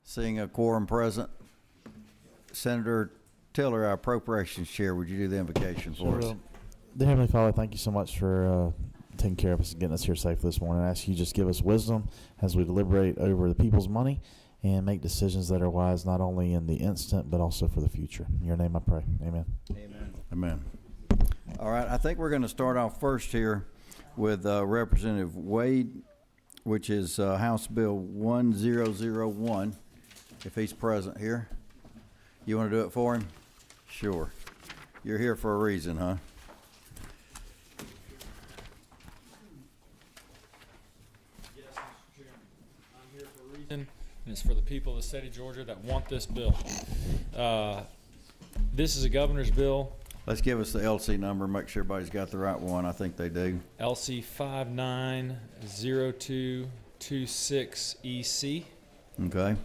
Seeing a quorum present, Senator Tiller, our appropriations chair, would you do the invocation for us? Dear Heavenly Father, thank you so much for taking care of us and getting us here safely this morning. I ask you just give us wisdom as we deliberate over the people's money and make decisions that are wise, not only in the instant, but also for the future. In your name I pray. Amen. Amen. Amen. All right, I think we're going to start off first here with Representative Wade, which is House Bill 1001, if he's present here. You want to do it for him? Sure. You're here for a reason, huh? Yes, Mr. Chairman. I'm here for a reason, and it's for the people of the state of Georgia that want this bill. This is a governor's bill, Let's give us the LC number, make sure everybody's got the right one. I think they do. LC 590226EC. Okay.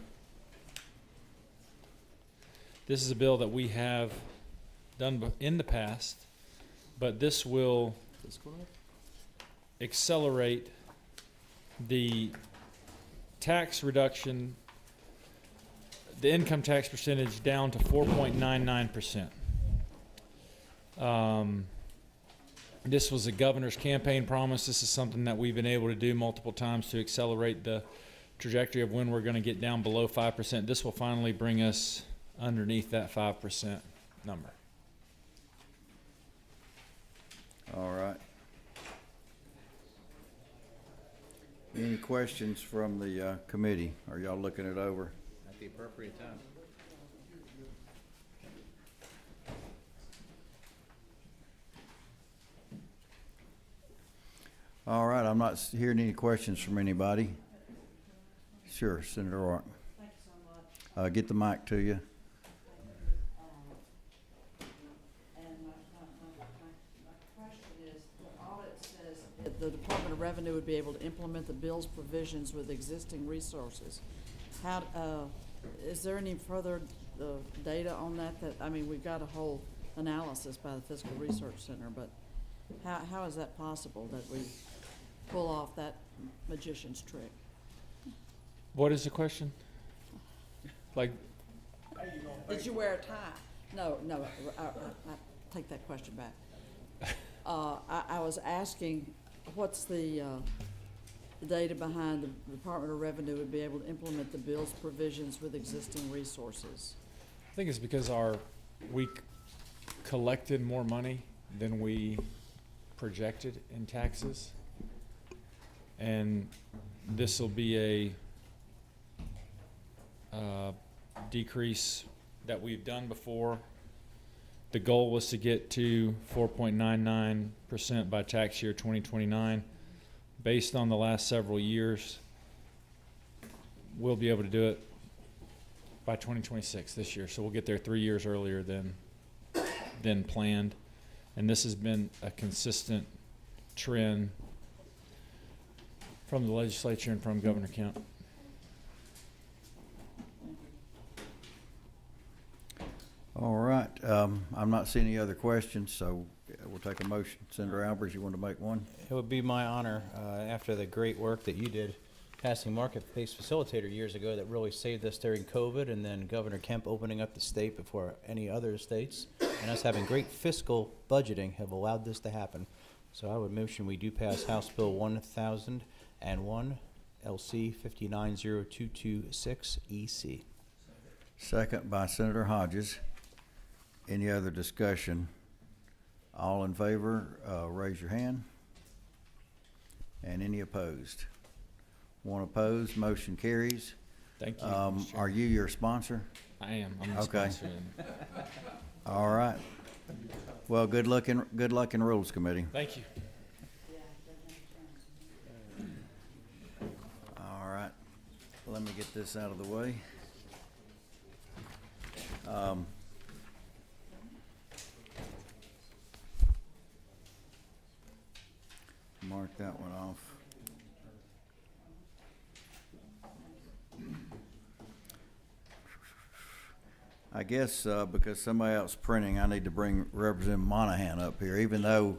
This is a bill that we have done in the past, but this will accelerate the tax reduction, the income tax percentage down to 4.99%. This was a governor's campaign promise. This is something that we've been able to do multiple times to accelerate the trajectory of when we're going to get down below 5%. This will finally bring us underneath that 5% number. All right. Any questions from the committee? Are y'all looking it over? At the appropriate time. All right, I'm not hearing any questions from anybody. Sure, Senator Rock. Thank you so much. Get the mic to you. And my question is, the audit says that the Department of Revenue would be able to implement the bill's provisions with existing resources. How, is there any further data on that? I mean, we've got a whole analysis by the Fiscal Research Center, but how is that possible that we pull off that magician's trick? What is the question? Like, Did you wear a tie? No, I take that question back. I was asking, what's the data behind the Department of Revenue would be able to implement the bill's provisions with existing resources? I think it's because we collected more money than we projected in taxes, and this will be a decrease that we've done before. The goal was to get to 4.99% by tax year 2029. Based on the last several years, we'll be able to do it by 2026 this year. So we'll get there 3 years earlier than planned. And this has been a consistent trend from the legislature and from Governor Kemp. All right. I'm not seeing any other questions, so we'll take a motion. Senator Albers, you want to make one? It would be my honor, after the great work that you did passing Marketplace Facilitator years ago that really saved us during COVID, and then Governor Kemp opening up the state before any other states, and us having great fiscal budgeting have allowed this to happen. So I would motion we do pass House Bill 1001, LC 590226 EC. Second by Senator Hodges. Any other discussion? All in favor, raise your hand. And any opposed? One opposed, motion carries. Thank you. Mr. Are you your sponsor? I am. I'm the Okay. sponsor. All right. Well, good luck in Rules Committee. Thank you. All right. Let me get this out of the way. Mark that one off. I guess because somebody else printing, I need to bring Representative Monahan up here, even though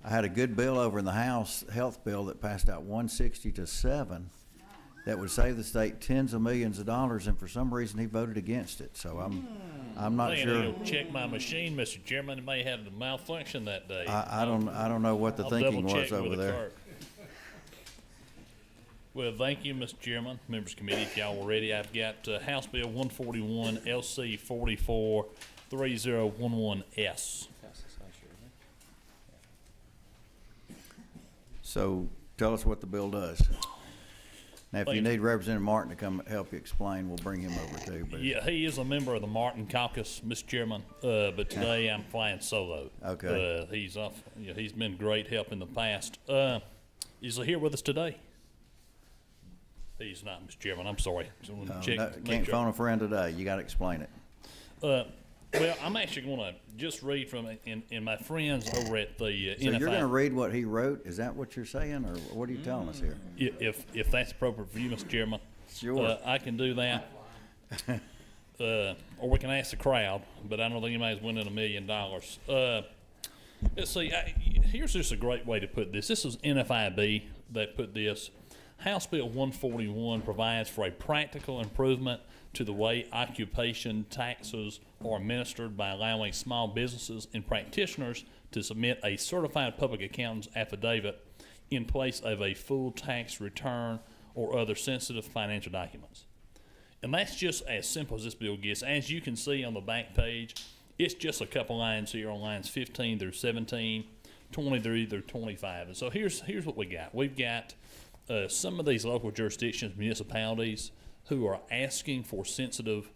I had a good bill over in the House, health bill that passed out 160 to 7. that would save the state tens of millions of dollars, and for some reason he voted against it. So I'm not Man, sure. I'll check my machine, Mr. Chairman. It may have a malfunction that day. I don't know what the I'll thinking double was check over with the there. clerk. Well, thank you, Mr. Chairman, members of the committee. If y'all were ready, I've got House Bill 141, LC 443011S. So tell us what the bill does. Now, if you Thank need Representative Martin to come help you explain, we'll bring him over too. But Yeah, he is a member of the Martin Caucus, Mr. Chairman, but today I'm flying solo. Okay. He's off. Yeah, he's been great help in the past. Is he here with us today? He's not, Mr. Chairman. I'm sorry. Just wanted to check no, to make can't sure. phone a friend today. You got to explain it. Well, I'm actually going to just read from in my friends over at the So NFI. you're going to read what he wrote? Is that what you're saying, or what are you telling us here? If that's appropriate for you, Mr. Chairman, Sure. I can do that. Or we can ask the crowd, but I don't think anybody's winning $1 million. Let's see. Here's just a great way to put this. This is NFIB that put this. House Bill 141 provides for a practical improvement to the way occupation taxes are administered by allowing small businesses and practitioners to submit a certified public accountant's affidavit in place of a full tax return or other sensitive financial documents. And that's just as simple as this bill gets. As you can see on the back page, it's just a couple lines here on lines 15 through 17, 23 through 25. And so here's what we got. We've got some of these local jurisdictions, municipalities, who are asking for sensitive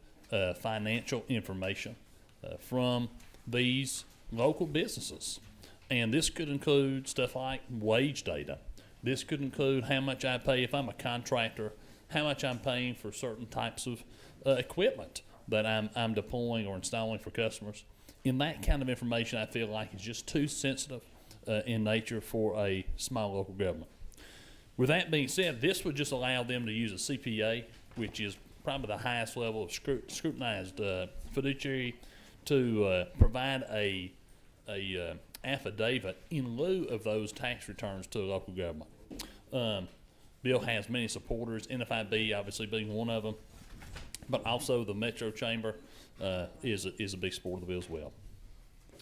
financial information from these local businesses. And this could include stuff like wage data. This could include how much I pay if I'm a contractor, how much I'm paying for certain types of equipment that I'm deploying or installing for customers. And that kind of information I feel like is just too sensitive in nature for a small local government. With that being said, this would just allow them to use a CPA, which is probably the highest level of scrutinized fiduciary, to provide a affidavit in lieu of those tax returns to the local government. Bill has many supporters, NFIB obviously being one of them, but also the Metro Chamber is a big supporter of the bill as well.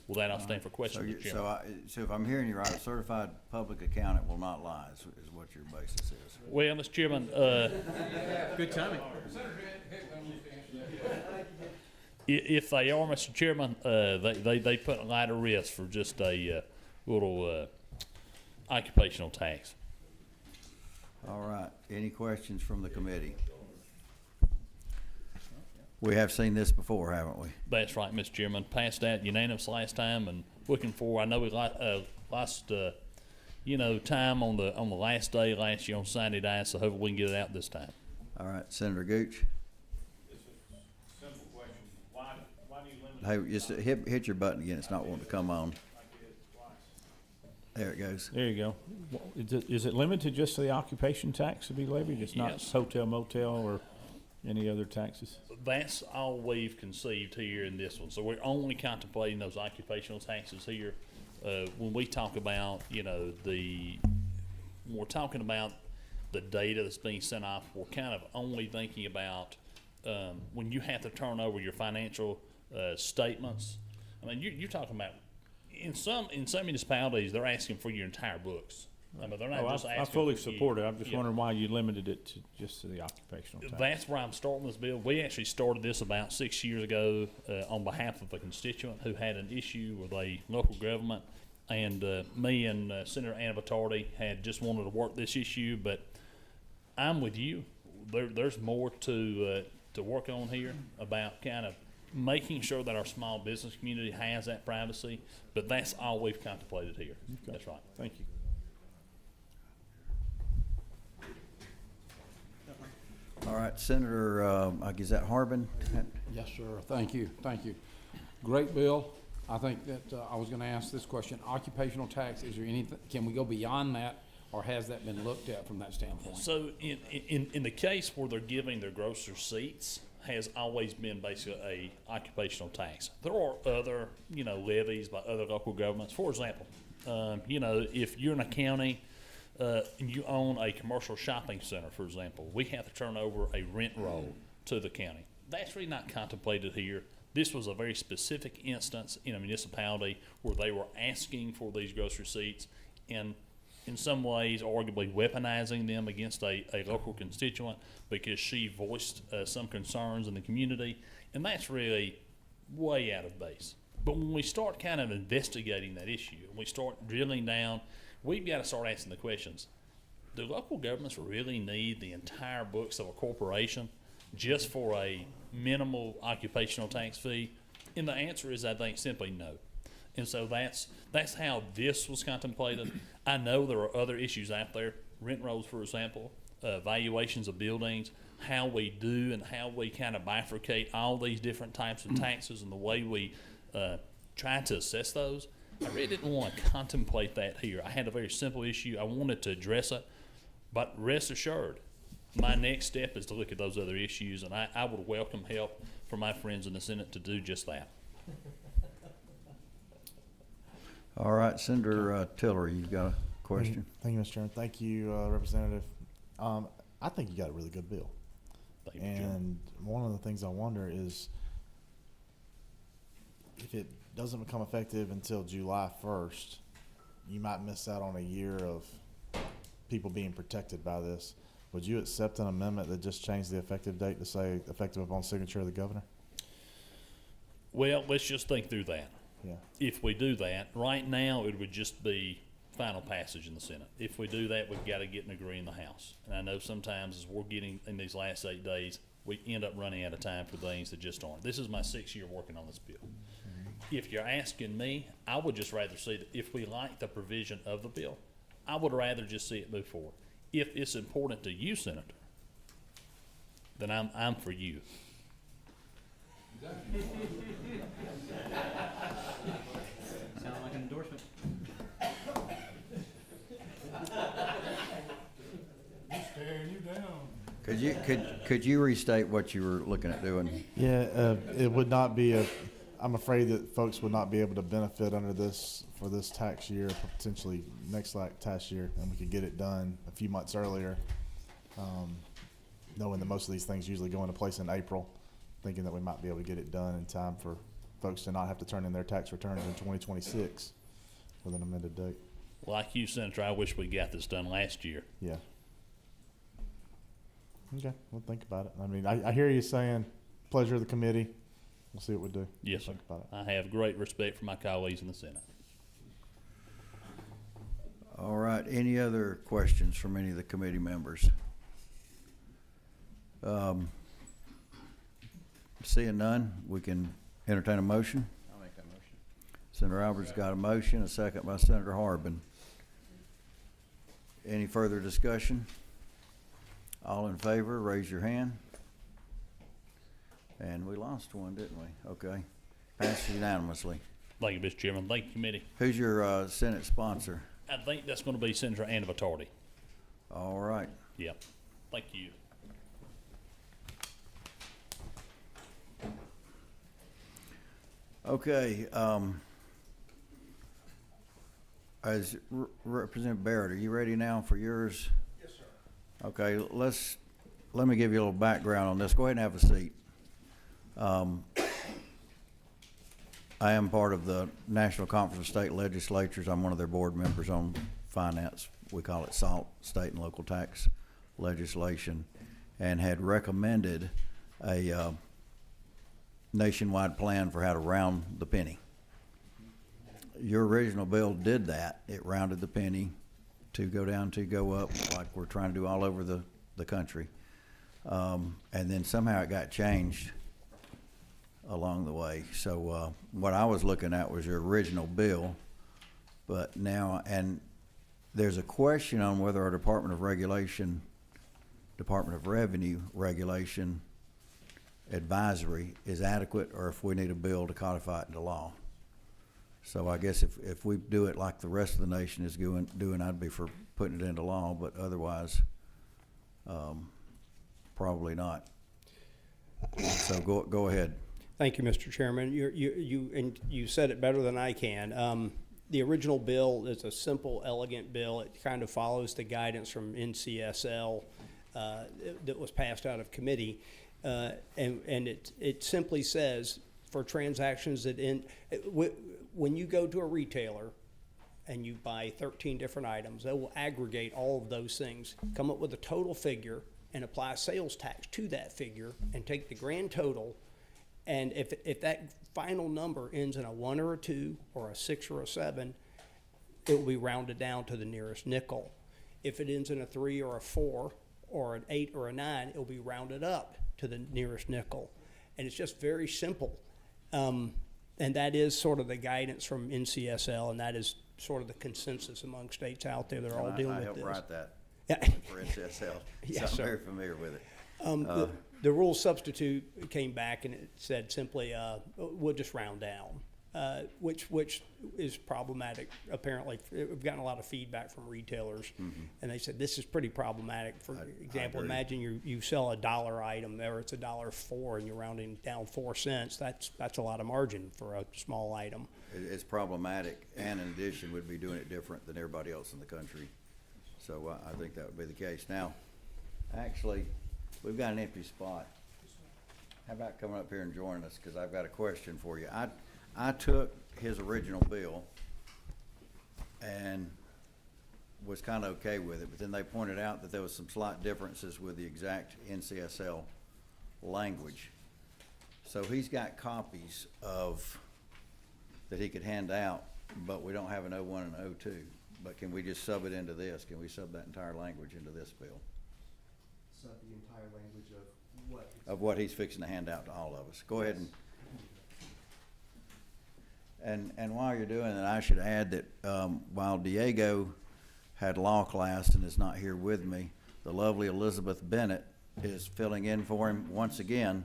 Will that all stand for So, questions, Mr. Chairman? so if I'm hearing you right, a certified public accountant will not lie, is what your basis is. Well, Mr. Chairman, Good timing. if they are, Mr. Chairman, they put a lot of risk for just a little occupational tax. All right. Any questions from the committee? We have seen this before, haven't we? That's right, Mr. Chairman. Passed that unanimous last time, and looking for. I know we lost, time on the last day last year on Sunday night, so hopefully we can get it out this time. All right, Senator Gooch. Simple question. Why do you limit? Hey, just hit your button again. It's not wanting to come on. There it goes. There you go. Is it limited just to the occupation tax to be levied? It's not Yes. hotel, motel, or any other taxes? That's all we've conceived here in this one. So we're only contemplating those occupational taxes here. When we talk about, when we're talking about the data that's being sent off, we're kind of only thinking about when you have to turn over your financial statements. I mean, you're talking about in some municipalities they're asking for your entire books. I mean, they're not just asking. I fully for you. support it. I'm just Yeah. wondering why you limited it to just to the occupational tax. That's where I'm starting this bill. We actually started this about 6 years ago on behalf of a constituent who had an issue with a local government, and me and Senator Anna Vittardi had just wanted to work this issue. But I'm with you. There's more to work on here about kind of making sure that our small business community has that privacy. But that's all we've contemplated here. Okay. That's right. Thank you. All right, Senator, is that Harbin? Yes, sir. Thank you. Thank you. Great bill. I think that I was going to ask this question. Occupational tax, is there anything, can we go beyond that, or has that been looked at from that standpoint? So in the case where they're giving their gross receipts, has always been basically a occupational tax. There are other, levies by other local governments. For example, if you're in a county and you own a commercial shopping center, for example, we have to turn over a rent roll to the county. That's really not contemplated here. This was a very specific instance in a municipality where they were asking for these gross receipts and in some ways arguably weaponizing them against a local constituent because she voiced some concerns in the community, and that's really way out of base. But when we start kind of investigating that issue, and we start drilling down, we've got to start asking the questions. Do local governments really need the entire books of a corporation just for a minimal occupational tax fee? And the answer is, I think, simply no. And so that's how this was contemplated. I know there are other issues out there, rent rolls, for example, valuations of buildings, how we do and how we kind of bifurcate all these different types of taxes and the way we try to assess those. I really didn't want to contemplate that here. I had a very simple issue. I wanted to address it, but rest assured, my next step is to look at those other issues, and I would welcome help from my friends in the Senate to do just that. All right, Senator Tiller, you've got a question? Thank you, Mr. Chairman. Thank you, Representative. I think you got a really good bill. Thank you, Chairman. And one of the things I wonder is if it doesn't become effective until July 1st, you might miss out on a year of people being protected by this. Would you accept an amendment that just changed the effective date to say effective upon signature of the governor? Well, let's just think through that. Yeah. If we do that, right now it would just be final passage in the Senate. If we do that, we've got to get an agree in the House. And I know sometimes as we're getting in these last 8 days, we end up running out of time for things that just aren't. This is my 6th year working on this bill. If you're asking me, I would just rather see that if we like the provision of the bill, I would rather just see it move forward. If it's important to you, Senator, then I'm for you. Sound like an endorsement. Staring you down. Could you restate what you were looking at doing? Yeah, it would not be I'm afraid that folks would not be able to benefit under this for this tax year, potentially next tax year, and we could get it done a few months earlier, knowing that most of these things usually go into place in April, thinking that we might be able to get it done in time for folks to not have to turn in their tax returns in 2026 with an amended date. Like you, Senator, I wish we got this done last year. Yeah. Okay, we'll think about it. I mean, I hear you saying pleasure of the committee. We'll see what we do. Yes, sir. Think about it. I have great respect for my colleagues in the Senate. All right, any other questions from any of the committee members? Seeing none, we can entertain a motion. I'll make that motion. Senator Albert's got a motion, a second by Senator Harbin. Any further discussion? All in favor, raise your hand. And we lost one, didn't we? Okay. Passed unanimously. Thank you, Mr. Chairman. Thank you, committee. Who's your Senate sponsor? I think that's going to be Senator Anna Vitardi. All right. Yep. Thank you. Okay. As Representative Barrett, are you ready now for yours? Yes, sir. Okay, let me give you a little background on this. Go ahead and have a seat. I am part of the National Conference of State Legislatures. I'm one of their board members on finance. We call it SALT, state and local tax legislation, and had recommended a nationwide plan for how to round the penny. Your original bill did that. It rounded the penny, to go down, to go up, like we're trying to do all over the country. And then somehow it got changed along the way. So what I was looking at was your original bill, but now, and there's a question on whether our Department of Revenue regulation advisory is adequate, or if we need a bill to codify it into law. So I guess if we do it like the rest of the nation is doing, I'd be for putting it into law, but otherwise, probably not. So go ahead. Thank you, Mr. Chairman. You said it better than I can. The original bill is a simple, elegant bill. It kind of follows the guidance from NCSL that was passed out of committee. And it simply says for transactions that when you go to a retailer and you buy 13 different items, they will aggregate all of those things, come up with a total figure, and apply sales tax to that figure, and take the grand total. And if that final number ends in a 1 or a 2 or a 6 or a 7, it will be rounded down to the nearest nickel. If it ends in a 3 or a 4 or an 8 or a 9, it will be rounded up to the nearest nickel. And it's just very simple. And that is sort of the guidance from NCSL, and that is sort of the consensus among states out there that are all dealing I with helped this. write that Yeah. for NCSL, Yes, so I'm sir. very familiar with it. The rule substitute came back and it said simply, we'll just round down, which is problematic. Apparently, we've gotten a lot of feedback from retailers, and they said this is pretty problematic. For example, agree. imagine you sell a $1 item, or it's $1.04, and you're rounding down 4 cents. That's a lot of margin for a small item. It's problematic, and in addition, we'd be doing it different than everybody else in the country. So I think that would be the case. Now, actually, we've got an empty spot. How about coming up here and joining us, because I've got a question for you. I took his original bill and was kind of okay with it, but then they pointed out that there was some slight differences with the exact NCSL language. So he's got copies of, that he could hand out, but we don't have an 01 and 02. But can we just sub it into this? Can we sub that entire language into this bill? Sub the entire language of what? Of what he's fixing to hand out to all of us. Go ahead and while you're doing it, I should add that while Diego had law class and is not here with me, the lovely Elizabeth Bennett is filling in for him once again.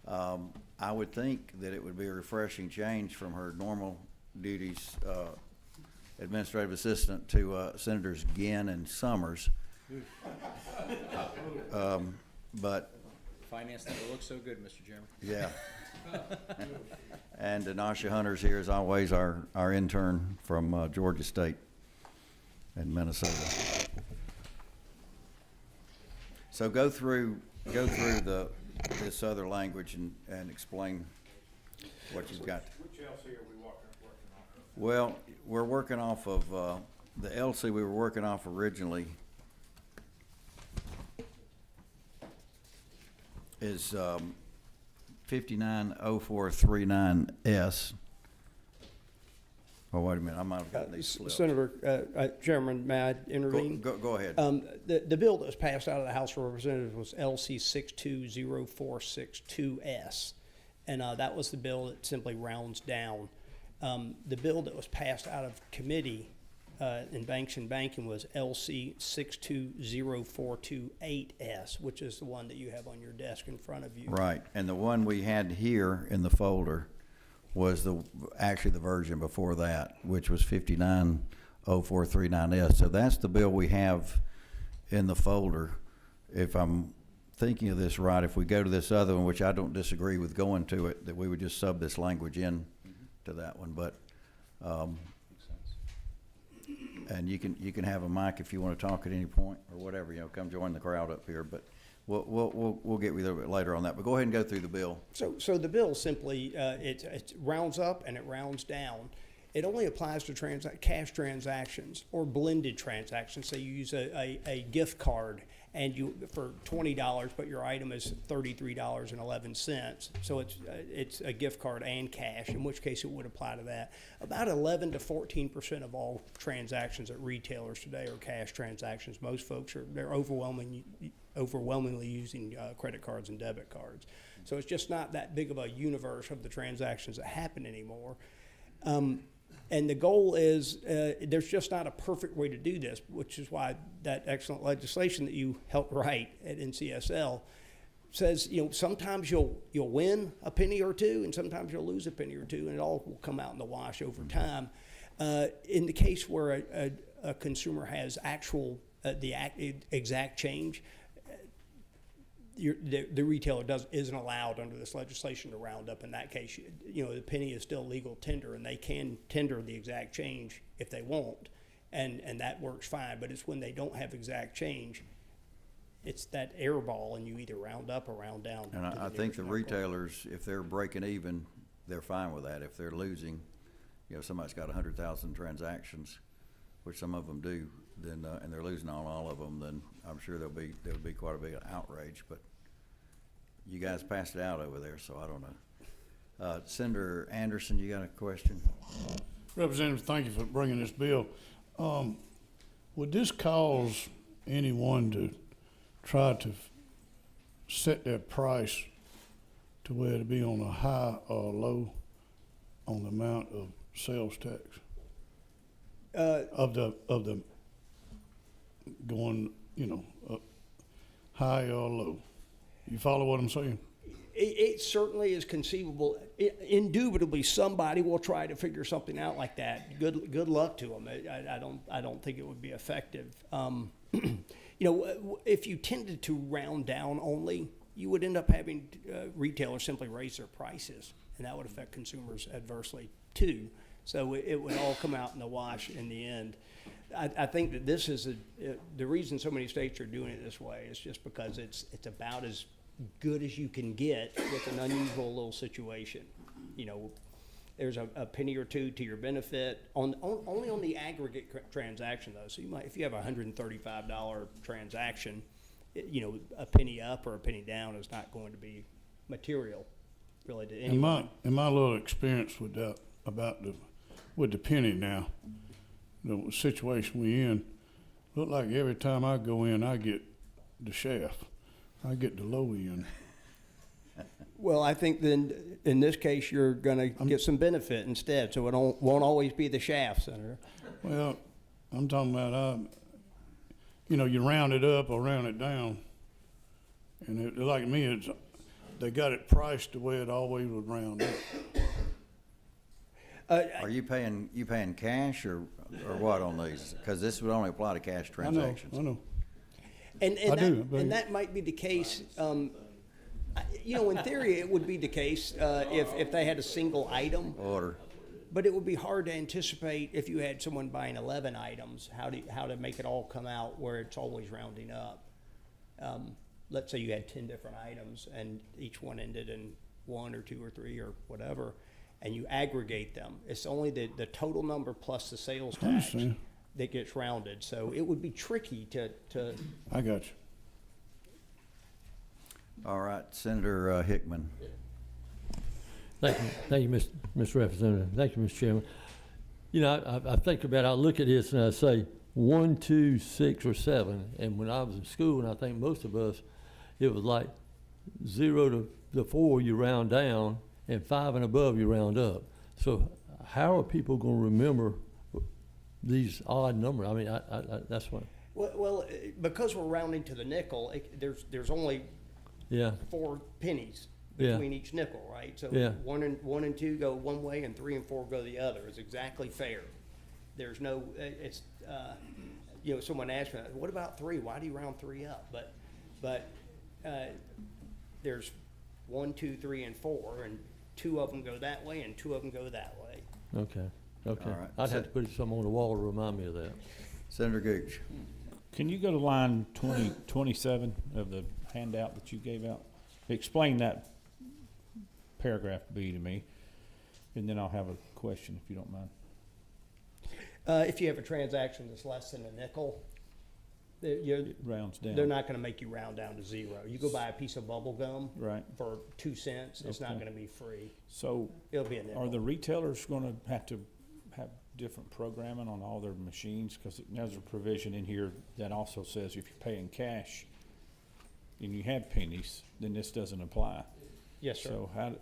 I would think that it would be a refreshing change from her normal duties, administrative assistant, to Senators Ginn and Summers. But Finance never looked so good, Mr. Chairman. yeah. And Nasha Hunter's here as always, our intern from Georgia State and Minnesota. So go through this other language and explain what you've got. Which LC are we working off of? Well, we're working off of the LC we were working off originally is 590439S. Oh, wait a minute, I might have gotten these slipped. Senator, Chairman, may I intervene? Go ahead. The bill that was passed out of the House of Representatives was LC 620462S, and that was the bill that simply rounds down. The bill that was passed out of committee in Banks and Banking was LC 620428S, which is the one that you have on your desk in front of you. Right, and the one we had here in the folder was actually the version before that, which was 590439S. So that's the bill we have in the folder. If I'm thinking of this right, if we go to this other one, which I don't disagree with going to it, that we would just sub this language in to that one. But and you can have a mic if you want to talk at any point or whatever. Come join the crowd up here. But we'll get with you a little bit later on that. But go ahead and go through the bill. So the bill simply it rounds up and it rounds down. It only applies to cash transactions or blended transactions. So you use a gift card and for $20, but your item is $33.11. So it's a gift card and cash, in which case it would apply to that. About 11 to 14% of all transactions at retailers today are cash transactions. Most folks they're overwhelmingly using credit cards and debit cards. So it's just not that big of a universe of the transactions that happen anymore. And the goal is there's just not a perfect way to do this, which is why that excellent legislation that you helped write at NCSL says, sometimes you'll win a penny or two, and sometimes you'll lose a penny or two, and it all will come out in the wash over time. In the case where a consumer has actual the exact change, the retailer isn't allowed under this legislation to round up. In that case, the penny is still legal tender, and they can tender the exact change if they want, and that works fine. But it's when they don't have exact change, it's that air ball, and you either round up or round down. And to I think nearest the nickel. retailers, if they're breaking even, they're fine with that. If they're losing, somebody's got 100,000 transactions, which some of them do, then, and they're losing on all of them, then I'm sure there would be quite a big outrage, but you guys passed it out over there, so I don't know. Senator Anderson, you got a question? Representative, thank you for bringing this bill. Would this cause anyone to try to set their price to where to be on a high or low on the amount of sales tax? Of the going, up high or low? You follow what I'm saying? It certainly is conceivable. Indubitably, somebody will try to figure something out like that. Good luck to them. I don't think it would be effective. If you tended to round down only, you would end up having retailers simply raise their prices, and that would affect consumers adversely too. So it would all come out in the wash in the end. I think that this is the reason so many states are doing it this way is just because it's about as good as you can get with an unusual little situation. There's a penny or two to your benefit only on the aggregate transaction though. So if you have a $135 transaction, a penny up or a penny down is not going to be material really to anyone. In my little experience with that, with the penny now, the situation we in, look like every time I go in, I get the shaft. I get the low end. Well, I think then in this case you're going to get some benefit instead, so it won't always be the shaft, Senator. Well, I'm talking about, you round it up or round it down, and like me, they got it priced the way it always would round up. Are you paying cash or what on these? Because this would only apply to cash transactions. I know. And that might be the case. In theory, it would be the case if they had a single item. Order. But it would be hard to anticipate if you had someone buying 11 items, how to make it all come out where it's always rounding up. Let's say you had 10 different items and each one ended in 1 or 2 or 3 or whatever, and you aggregate them. It's only the total number plus the sales tax that gets rounded. So it would be tricky to I got you. All right, Senator Hickman. Thank you, Mr. Representative. Thank you, Mr. Chairman. I think about it, I look at this and I say 1, 2, 6, or 7. And when I was in school, and I think most of us, it was like 0 to 4 you round down, and 5 and above you round up. So how are people going to remember these odd numbers? I mean, that's what. Well, because we're rounding to the nickel, there's only 4 pennies between each nickel, right? So 1 and 2 go one way, and 3 and 4 go the other. It's exactly fair. There's no. Someone asked me, "What about 3? Why do you round 3 up?" But there's 1, 2, 3, and 4, and 2 of them go that way, and 2 of them go that way. Okay. All right. I'd have to put some on the wall to remind me of that. Senator Gooch. Can you go to line 27 of the handout that you gave out? Explain that paragraph B to me, and then I'll have a question if you don't mind. If you have a transaction that's less than a nickel, It rounds down. they're not going to make you round down to 0. You go buy a piece of bubble gum Right. for 2 cents, it's not Okay. going to be free. So It'll be a nickel. are the retailers going to have different programming on all their machines? Because there's a provision in here that also says if you're paying cash and you have pennies, then this doesn't apply. Yes, sir. So how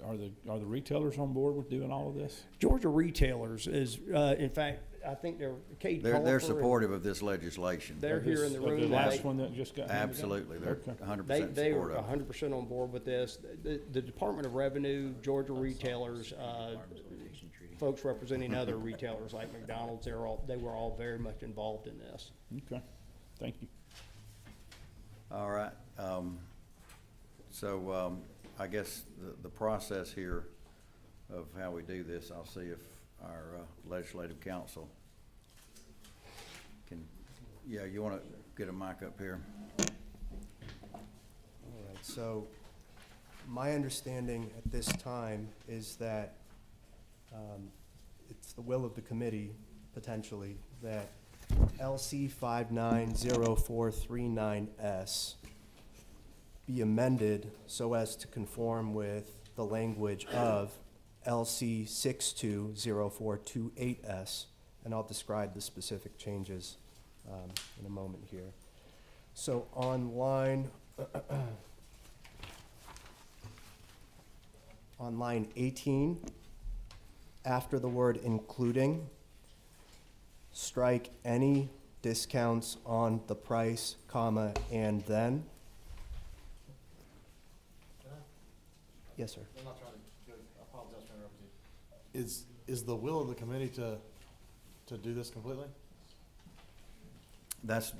are the retailers on board with doing all of this? Georgia Retailers is, in fact, I think Cade They're Colfer, supportive of this legislation. They're here in the room. The last They- one that just got handed out? Absolutely, they're Okay. 100% They are supportive. 100% on board with this. The Department of Revenue, Georgia Retailers, folks representing other retailers like McDonald's, they were all very much involved in this. Okay, thank you. All right. So, I guess the process here of how we do this, I'll see if our legislative council can, yeah, you wanna get a mic up here? All right, so my understanding at this time is that it's the will of the committee, potentially, that LC 590439S be amended so as to conform with the language of LC 620428S, and I'll describe the specific changes in a moment here. So on line on line 18, after the word including, strike any discounts on the price, comma, and then. Yes, sir. I'm not trying to go, I apologize for interrupting you. Is the will of the committee to do this completely? That's,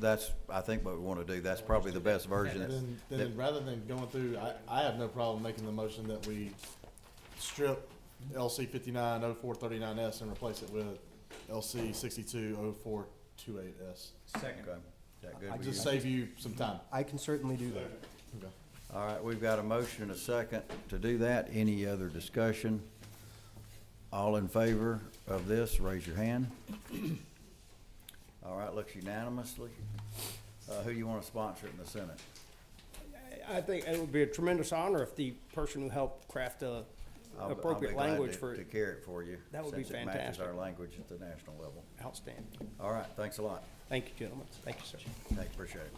I think what we wanna do, that's probably the best version. Then rather than going through, I have no problem making the motion that we strip LC 590439S and replace it with LC 620428S. Second. Okay. Is that good with you? Just save you some time. I can certainly do that. Okay. All right, we've got a motion and a second to do that. Any other discussion? All in favor of this, raise your hand. All right, looks unanimously. Who you want to sponsor it in the Senate? I think it would be a tremendous honor if the person who helped craft the appropriate language for To it. carry it for you. That would be Since it matches fantastic. our language at the national level. Outstanding. All right, thanks a lot. Thank you, gentlemen. Thank you, sir. Hey, appreciate it.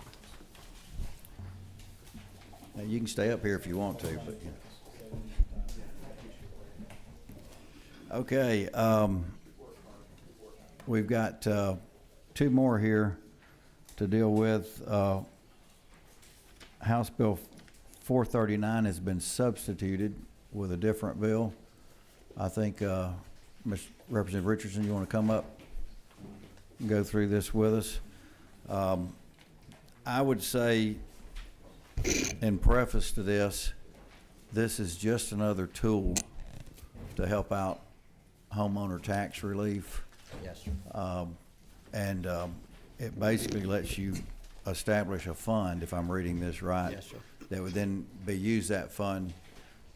Now, you can stay up here if you want to, but, you know. Okay, we've got, two more here to deal with. House Bill 439 has been substituted with a different bill. I think, Mr. Representative Richardson, you want to come up and go through this with us? I would say, in preface to this, this is just another tool to help out homeowner tax relief. Yes, sir. It basically lets you establish a fund, if I'm reading this right. Yes, sir. That would then use that fund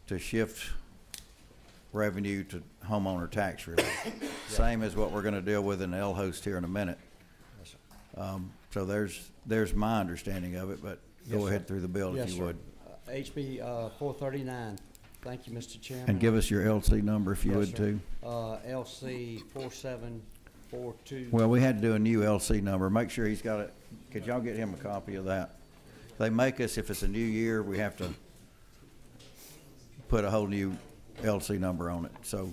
to shift revenue to homeowner tax relief. Same as what we're gonna deal with in L-Host here in a minute. Yes, sir. So there's my understanding of it, but Yes, go sir. ahead through the bill if Yes, you sir. would. HB 439. Thank you, Mr. Chairman. And give us your LC number if you Yes, would sir. too. LC 4742. Well, we had to do a new LC number. Make sure he's got it. Could y'all get him a copy of that? They make us, if it's a new year, we have to put a whole new LC number on it, so.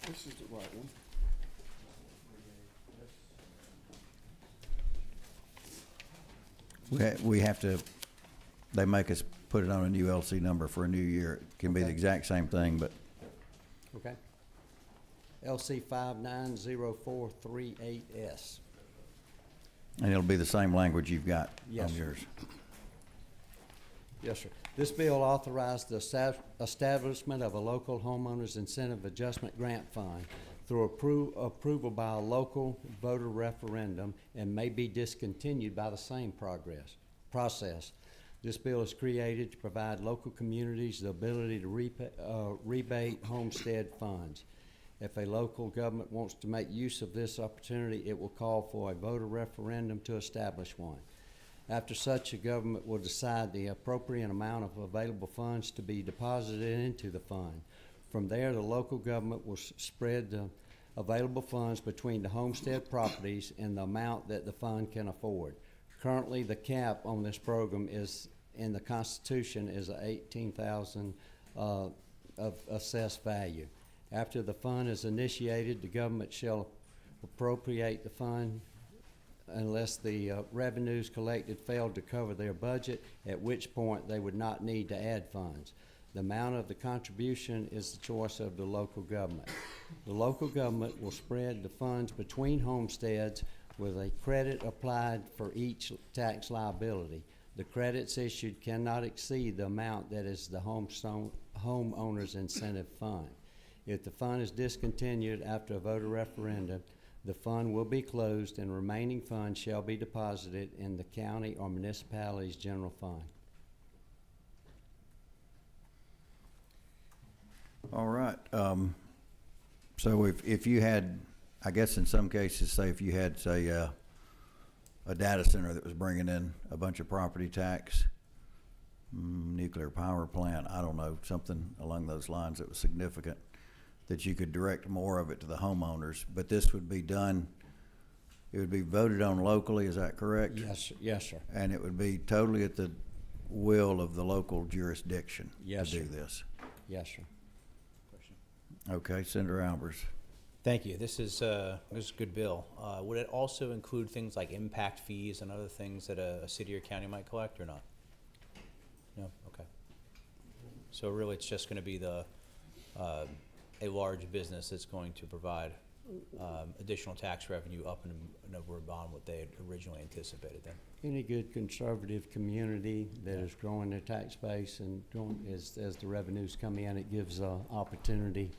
This is the right one. We have to, they make us put it on a new LC number for a new year. It can be the Okay. exact same thing, but Okay. LC 590438S. and it'll be the same language you've got Yes, on sir. yours. Yes, sir. This bill authorized the establishment of a local homeowners incentive adjustment grant fund through approval by a local voter referendum and may be discontinued by the same process. This bill is created to provide local communities the ability to rebate homestead funds. If a local government wants to make use of this opportunity, it will call for a voter referendum to establish one. After such, a government will decide the appropriate amount of available funds to be deposited into the fund. From there, the local government will spread the available funds between the homestead properties and the amount that the fund can afford. Currently, the cap on this program is, in the Constitution, is $18,000 of assessed value. After the fund is initiated, the government shall appropriate the fund unless the revenues collected failed to cover their budget, at which point they would not need to add funds. The amount of the contribution is the choice of the local government. The local government will spread the funds between homesteads with a credit applied for each tax liability. The credits issued cannot exceed the amount that is the homeowner's incentive fund. If the fund is discontinued after a voter referendum, the fund will be closed and remaining funds shall be deposited in the county or municipality's general fund. All right. So if you had, I guess in some cases, say if you had, say, a data center that was bringing in a bunch of property tax, nuclear power plant, I don't know, something along those lines that was significant, that you could direct more of it to the homeowners, but this would be done, it would be voted on locally, is that correct? Yes, sir. And it would be totally at the will of the local jurisdiction Yes, to do sir. this? Yes, sir. Okay, Senator Albers. Thank you. This is a good bill. Would it also include things like impact fees and other things that a city or county might collect or not? No? Okay. So really, it's just going to be a large business that's going to provide additional tax revenue up and over and beyond what they had originally anticipated then. Any good conservative community that is growing their tax base and growing, as the revenues come in, it gives opportunity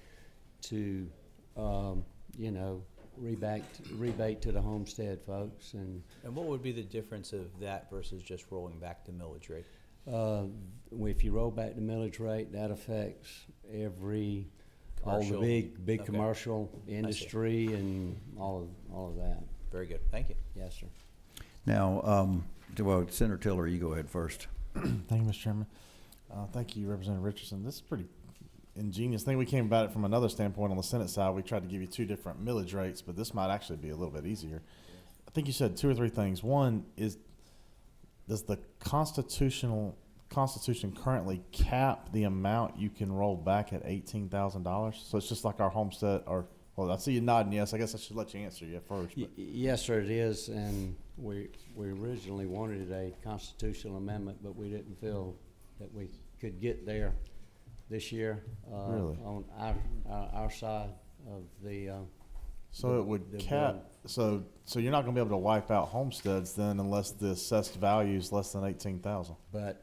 to, you know, rebate to the homestead folks. And what would be the difference of that versus just rolling back the millage rate? if you roll back the millage rate, that affects all the big Okay. commercial industry and all of that. Very good. Thank you. Yes, sir. Now, well, Senator Tiller, you go ahead first. Thank you, Mr. Chairman. Thank you, Representative Richardson. This is pretty ingenious. I think we came about it from another standpoint on the Senate side. We tried to give you two different millage rates, but this might actually be a little bit easier. I think you said two or three things. One is, does the Constitution currently cap the amount you can roll back at $18,000? So it's just like our homestead, or, well, I see you nodding yes. I guess I should let you answer you first. But. Yes, sir, it is, and we originally wanted a constitutional amendment, but we didn't feel that we could get there this year. Really? On our side of the. So it would cap. So you're not going to be able to wipe out homesteads then, unless the assessed value is less than 18,000. But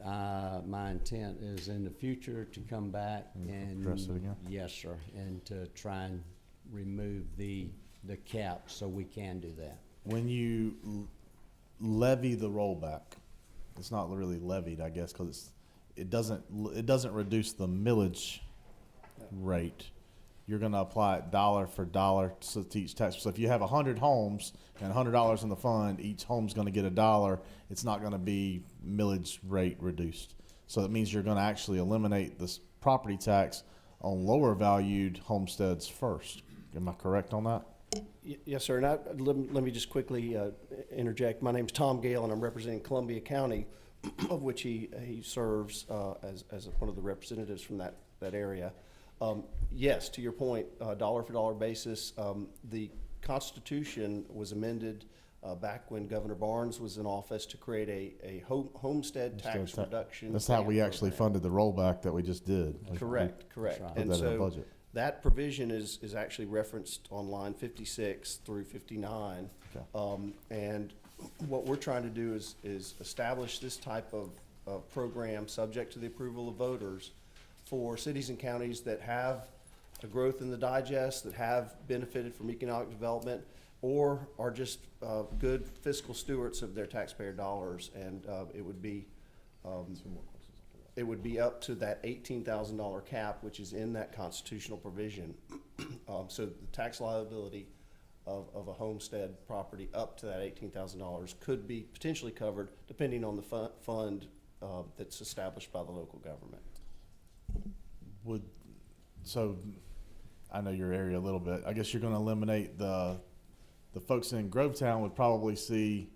my intent is in the future to come back and address it again. Yes, sir, and to try and remove the cap so we can do that. When you levy the rollback, it's not really levied, I guess, because it doesn't reduce the millage rate. You're going to apply it dollar for dollar to each tax. So if you have 100 homes and $100 in the fund, each home's going to get $1. It's not going to be millage rate reduced. So that means you're going to actually eliminate this property tax on lower valued homesteads first. Am I correct on that? Yes, sir. And let me just quickly interject. My name's Tom Gale, and I'm representing Columbia County, of which he serves as one of the representatives from that area. Yes, to your point, dollar for dollar basis, the Constitution was amended back when Governor Barnes was in office to create a homestead tax reduction. That's how we actually funded the rollback that we just did. Correct. Put And that in the so budget. that provision is actually referenced on line 56 through 59. Okay. And what we're trying to do is establish this type of program subject to the approval of voters for cities and counties that have a growth in the digest, that have benefited from economic development, or are just good fiscal stewards of their taxpayer dollars. And it would be up to that $18,000 cap, which is in that constitutional provision. So the tax liability of a homestead property up to that $18,000 could be potentially covered depending on the fund that's established by the local government. So I know your area a little bit. I guess you're going to eliminate the folks in Grovetown would probably see,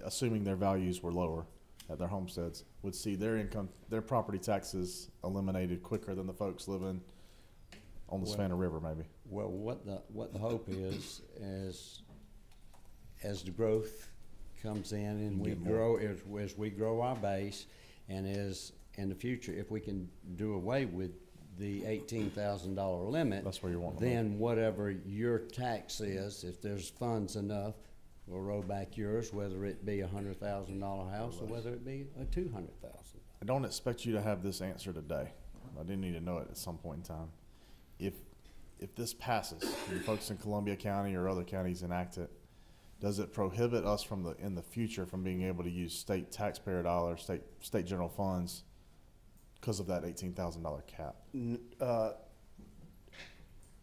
assuming their values were lower at their homesteads, would see their property taxes eliminated quicker than the folks living on the Savannah River, maybe. Well, what the hope is as the growth comes in and we grow, as we grow our base, and as in the future, if we can do away with the $18,000 limit, That's where you're wanting. then whatever your tax is, if there's funds enough, We'll roll back yours, whether it be $100,000 house or whether it be a 200,000. I don't expect you to have this answer today. I do need to know it at some point in time. If this passes, and folks in Columbia County or other counties enact it, does it prohibit us in the future from being able to use state taxpayer dollars, state general funds, because of that $18,000 cap?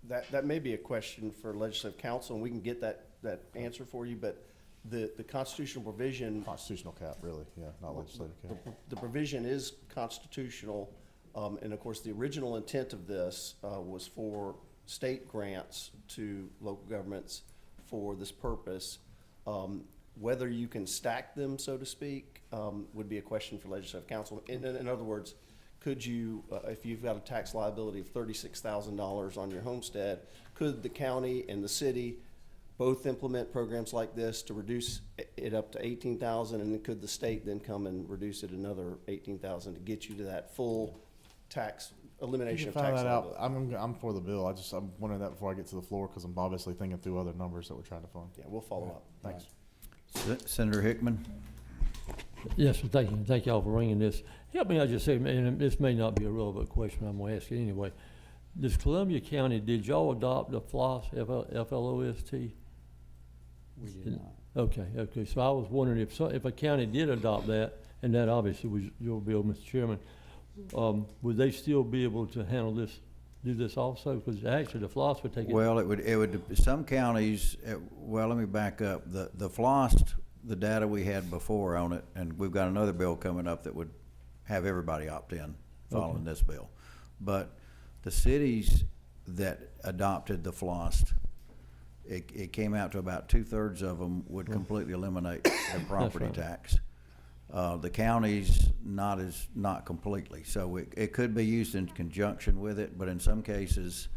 That may be a question for legislative council, and we can get that answer for you, but the constitutional provision. Constitutional cap, really, yeah, not legislative cap. The provision is constitutional, and of course, the original intent of this was for state grants to local governments for this purpose. Whether you can stack them, so to speak, would be a question for legislative council. In other words, could you, if you've got a tax liability of $36,000 on your homestead, could the county and the city both implement programs like this to reduce it up to $18,000, and then could the state then come and reduce it another $18,000 to get you to that full tax elimination of tax liability? I'm for the bill. I'm wondering that before I get to the floor, because I'm obviously thinking through other numbers that we're trying to fund. Yeah, we'll follow up. Thanks. Senator Hickman? Yes, sir, thank you. Thank y'all for bringing this. Help me, I just say, and this may not be a relevant question, I'm gonna ask it anyway. Does Columbia County, did y'all adopt the FLOST, F-L-O-S-T? We did not. Okay, so I was wondering if a county did adopt that, and that obviously was your bill, Mr. Chairman, would they still be able to handle this, do this also? Because actually the FLOST would take it. Well, it would, some counties, well, let me back up. The FLOST, the data we had before on it, and we've got another bill coming up that would have everybody opt in following this bill. But the cities that adopted the FLOST, it came out to about 2/3 of them would completely eliminate the property tax. The counties, not completely. So it could be used in conjunction with it, but in some cases,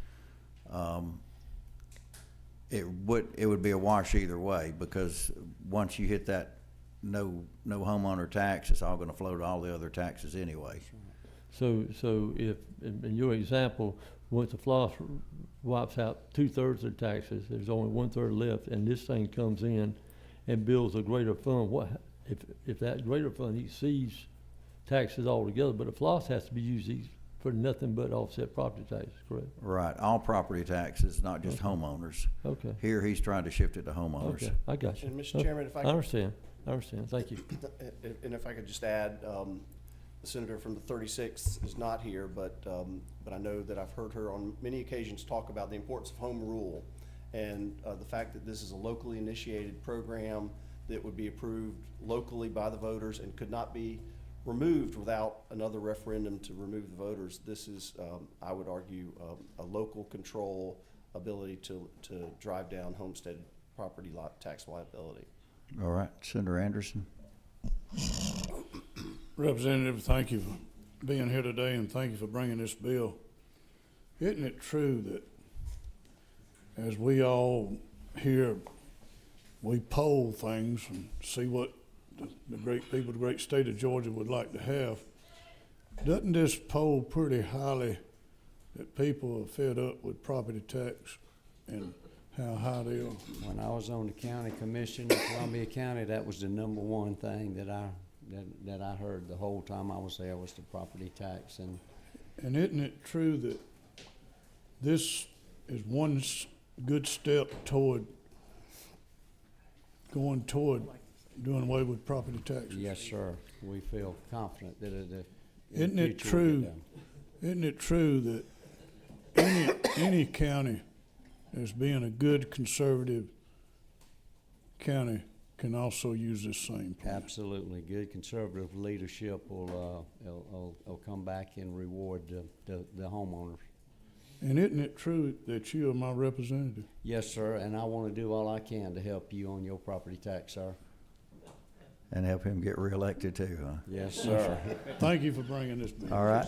it would be a wash either way, because once you hit that no homeowner tax, it's all gonna flow to all the other taxes anyway. So if, in your example, once the FLOST wipes out 2/3 of the taxes, there's only 1/3 left, and this thing comes in and builds a greater fund, if that greater fund exceeds taxes altogether, but the FLOST has to be used for nothing but offset property taxes, correct? Right, all property taxes, not just homeowners. Okay. Here, he's trying to shift it to homeowners. Okay, I got you. And Mr. Chairman, if I I could. understand, thank you. And if I could just add, the senator from the 36th is not here, but I know that I've heard her on many occasions talk about the importance of home rule, and the fact that this is a locally initiated program that would be approved locally by the voters and could not be removed without another referendum to remove the voters. This is, I would argue, a local control ability to drive down homestead property tax liability. All right, Senator Anderson. Representative, thank you for being here today, and thank you for bringing this bill. Isn't it true that as we all here, we poll things and see what the great people of the great state of Georgia would like to have? Doesn't this poll pretty highly that people are fed up with property tax and how high they are? When I was on the county commission in Columbia County, that was the number one thing that I heard the whole time I was there, was the property tax. And isn't it true that this is one good step toward going toward doing away with property taxes? yes, sir, we feel confident that Isn't it true that any county, as being a good conservative county, can also use this same plan? Absolutely. Good conservative leadership will come back and reward the homeowners. And isn't it true that you are my representative? Yes, sir, and I want to do all I can to help you on your property tax, sir. And help him get reelected too, huh? Yes, sir. Thank you for bringing this bill. All right.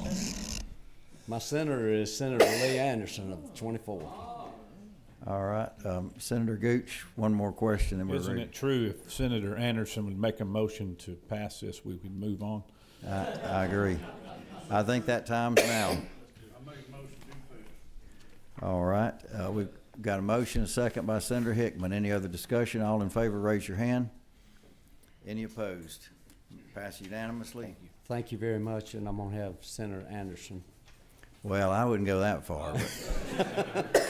My senator is Senator Lee Anderson of the 24th. All right, Senator Gooch, one more question, and we're Isn't ready. it true if Senator Anderson would make a motion to pass this, we would move on? I agree. I think that time's now. All right, got a motion, a second by Senator Hickman. Any other discussion? All in favor, raise your hand. Any opposed? Pass unanimously. Thank you very much, and I'm gonna have Senator Anderson. Well, I wouldn't go that far, but,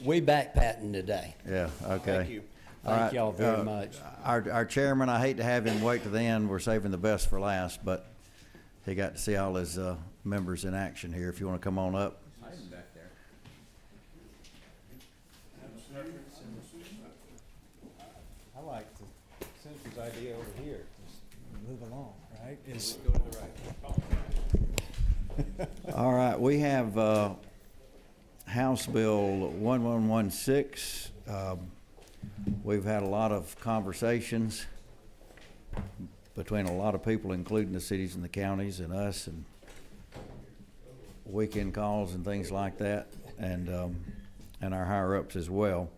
We back patting today. yeah, okay. Thank you. All Thank right, y'all very much. Our chairman, I hate to have him wait to the end. We're saving the best for last, but he got to see all his members in action here. If you want to come on up. I like the Senator's idea over here, just move along, right? Is Go to the right. All right, we have House Bill 1116. We've had a lot of conversations between a lot of people, including the cities and the counties and us, and weekend calls and things like that, and our higher-ups as well.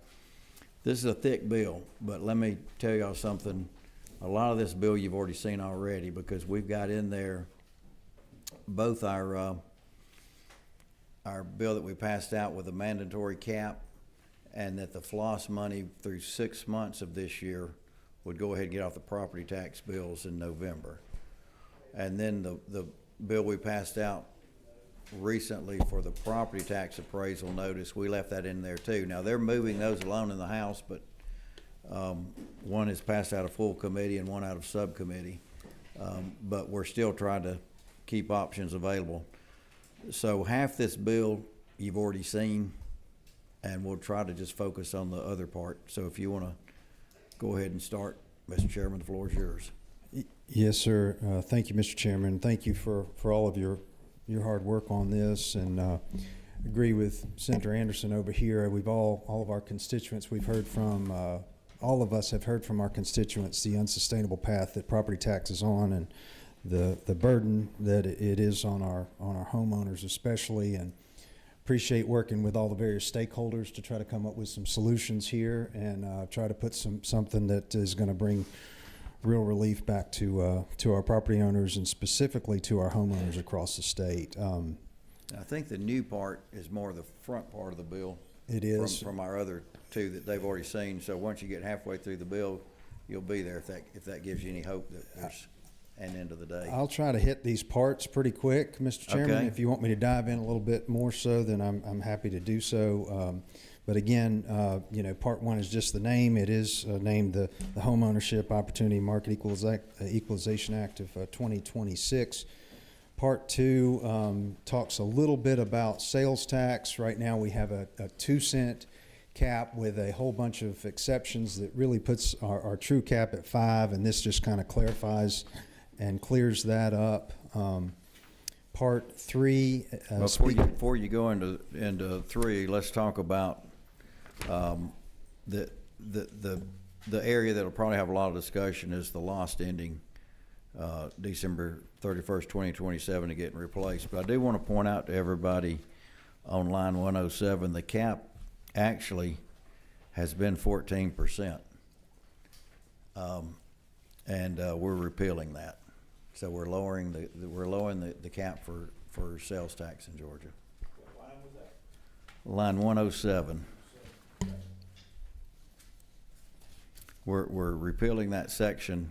This is a thick bill, but let me tell y'all something. A lot of this bill you've already seen already, because we've got in there both our bill that we passed out with a mandatory cap, and that the floss money through 6 months of this year would go ahead and get off the property tax bills in November. And then the bill we passed out recently for the property tax appraisal notice, we left that in there too. Now, they're moving those along in the House, but one is passed out of full committee and one out of subcommittee. But we're still trying to keep options available. So half this bill you've already seen, and we'll try to just focus on the other part. So if you want to go ahead and start, Mr. Chairman, the floor is yours. Yes, sir. Thank you, Mr. Chairman. Thank you for all of your hard work on this, and agree with Senator Anderson over here. We've all of our constituents we've heard from, all of us have heard from our constituents the unsustainable path that property tax is on, and the burden that it is on our homeowners especially, and appreciate working with all the various stakeholders to try to come up with some solutions here, and try to put something that is going to bring real relief back to our property owners, and specifically to our homeowners across the state. I think the new part is more the front part of the bill. It is. From our other two that they've already seen. So once you get halfway through the bill, you'll be there if that gives you any hope that there's an end of the day. I'll try to hit these parts pretty quick, Mr. Chairman. Okay. If you want me to dive in a little bit more so, then I'm happy to do so. But again, part one is just the name. It is named the Home Ownership Opportunity Market Equalization Act of 2026. Part two talks a little bit about sales tax. Right now we have a 2-cent cap with a whole bunch of exceptions that really puts our true cap at 5, and this just kind of clarifies and clears that up. Part three. Before you go into three, let's talk about the area that'll probably have a lot of discussion is the lost ending December 31st, 2027 to get replaced. But I do want to point out to everybody on line 107, the cap actually has been 14%. And we're repealing that. So we're lowering the cap for sales tax in Georgia. What line was that? Line 107. We're repealing that section,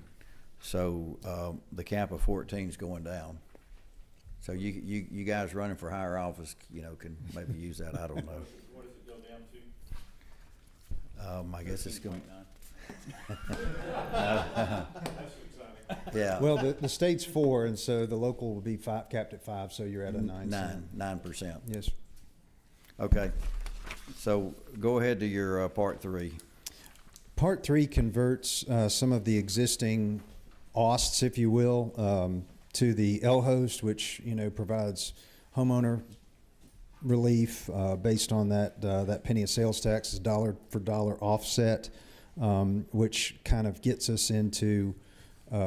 so the cap of 14 is going down. So you guys running for higher office, can maybe use that. I don't know. What does it go down to? I guess it's going. That's exciting. Yeah. Well, the state's 4, and so the local will be capped at 5, so you're at a 9%. Yes. Okay. So go ahead to your part three. Part three converts some of the existing OSTs, if you will, to the LHOST, which provides homeowner relief based on that penny of sales tax, dollar for dollar offset, which kind of gets us into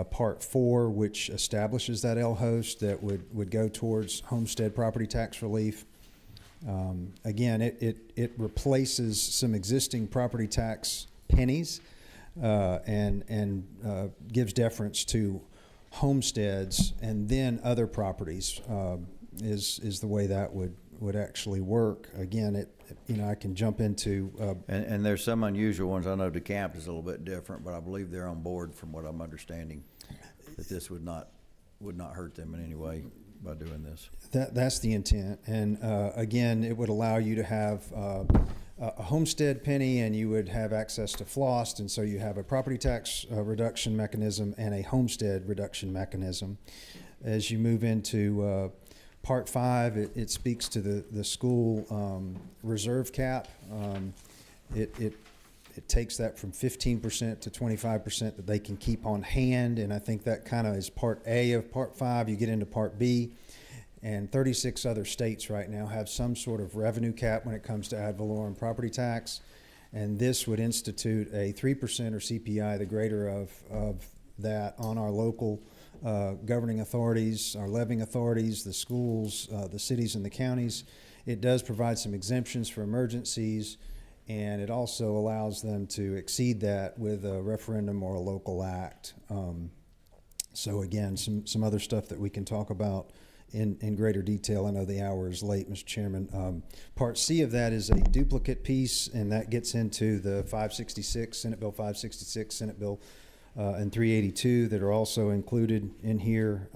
part 4, which establishes that LHOST that would go towards homestead property tax relief. Again, it replaces some existing property tax pennies and gives deference to homesteads, and then other properties is the way that would actually work. Again, I can jump into, And there's some unusual ones. I know DeCamp is a little bit different, but I believe they're on board from what I'm understanding, that this would not hurt them in any way by doing this. that's the intent. And again, it would allow you to have a homestead penny, and you would have access to FLOST, and so you have a property tax reduction mechanism and a homestead reduction mechanism. As you move into Part 5, it speaks to the school reserve cap. It takes that from 15% to 25% that they can keep on hand, and I think that kind of is Part A of Part 5. You get into Part B, and 36 other states right now have some sort of revenue cap when it comes to ad valorem property tax, and this would institute a 3% or CPI, the greater of that, on our local governing authorities, our levying authorities, the schools, the cities and the counties. It does provide some exemptions for emergencies, and it also allows them to exceed that with a referendum or a local act. So again, some other stuff that we can talk about in greater detail. I know the hour is late, Mr. Chairman. Part C of that is a duplicate piece, and that gets into the 566, Senate Bill 566, Senate Bill and 382 that are also included in here.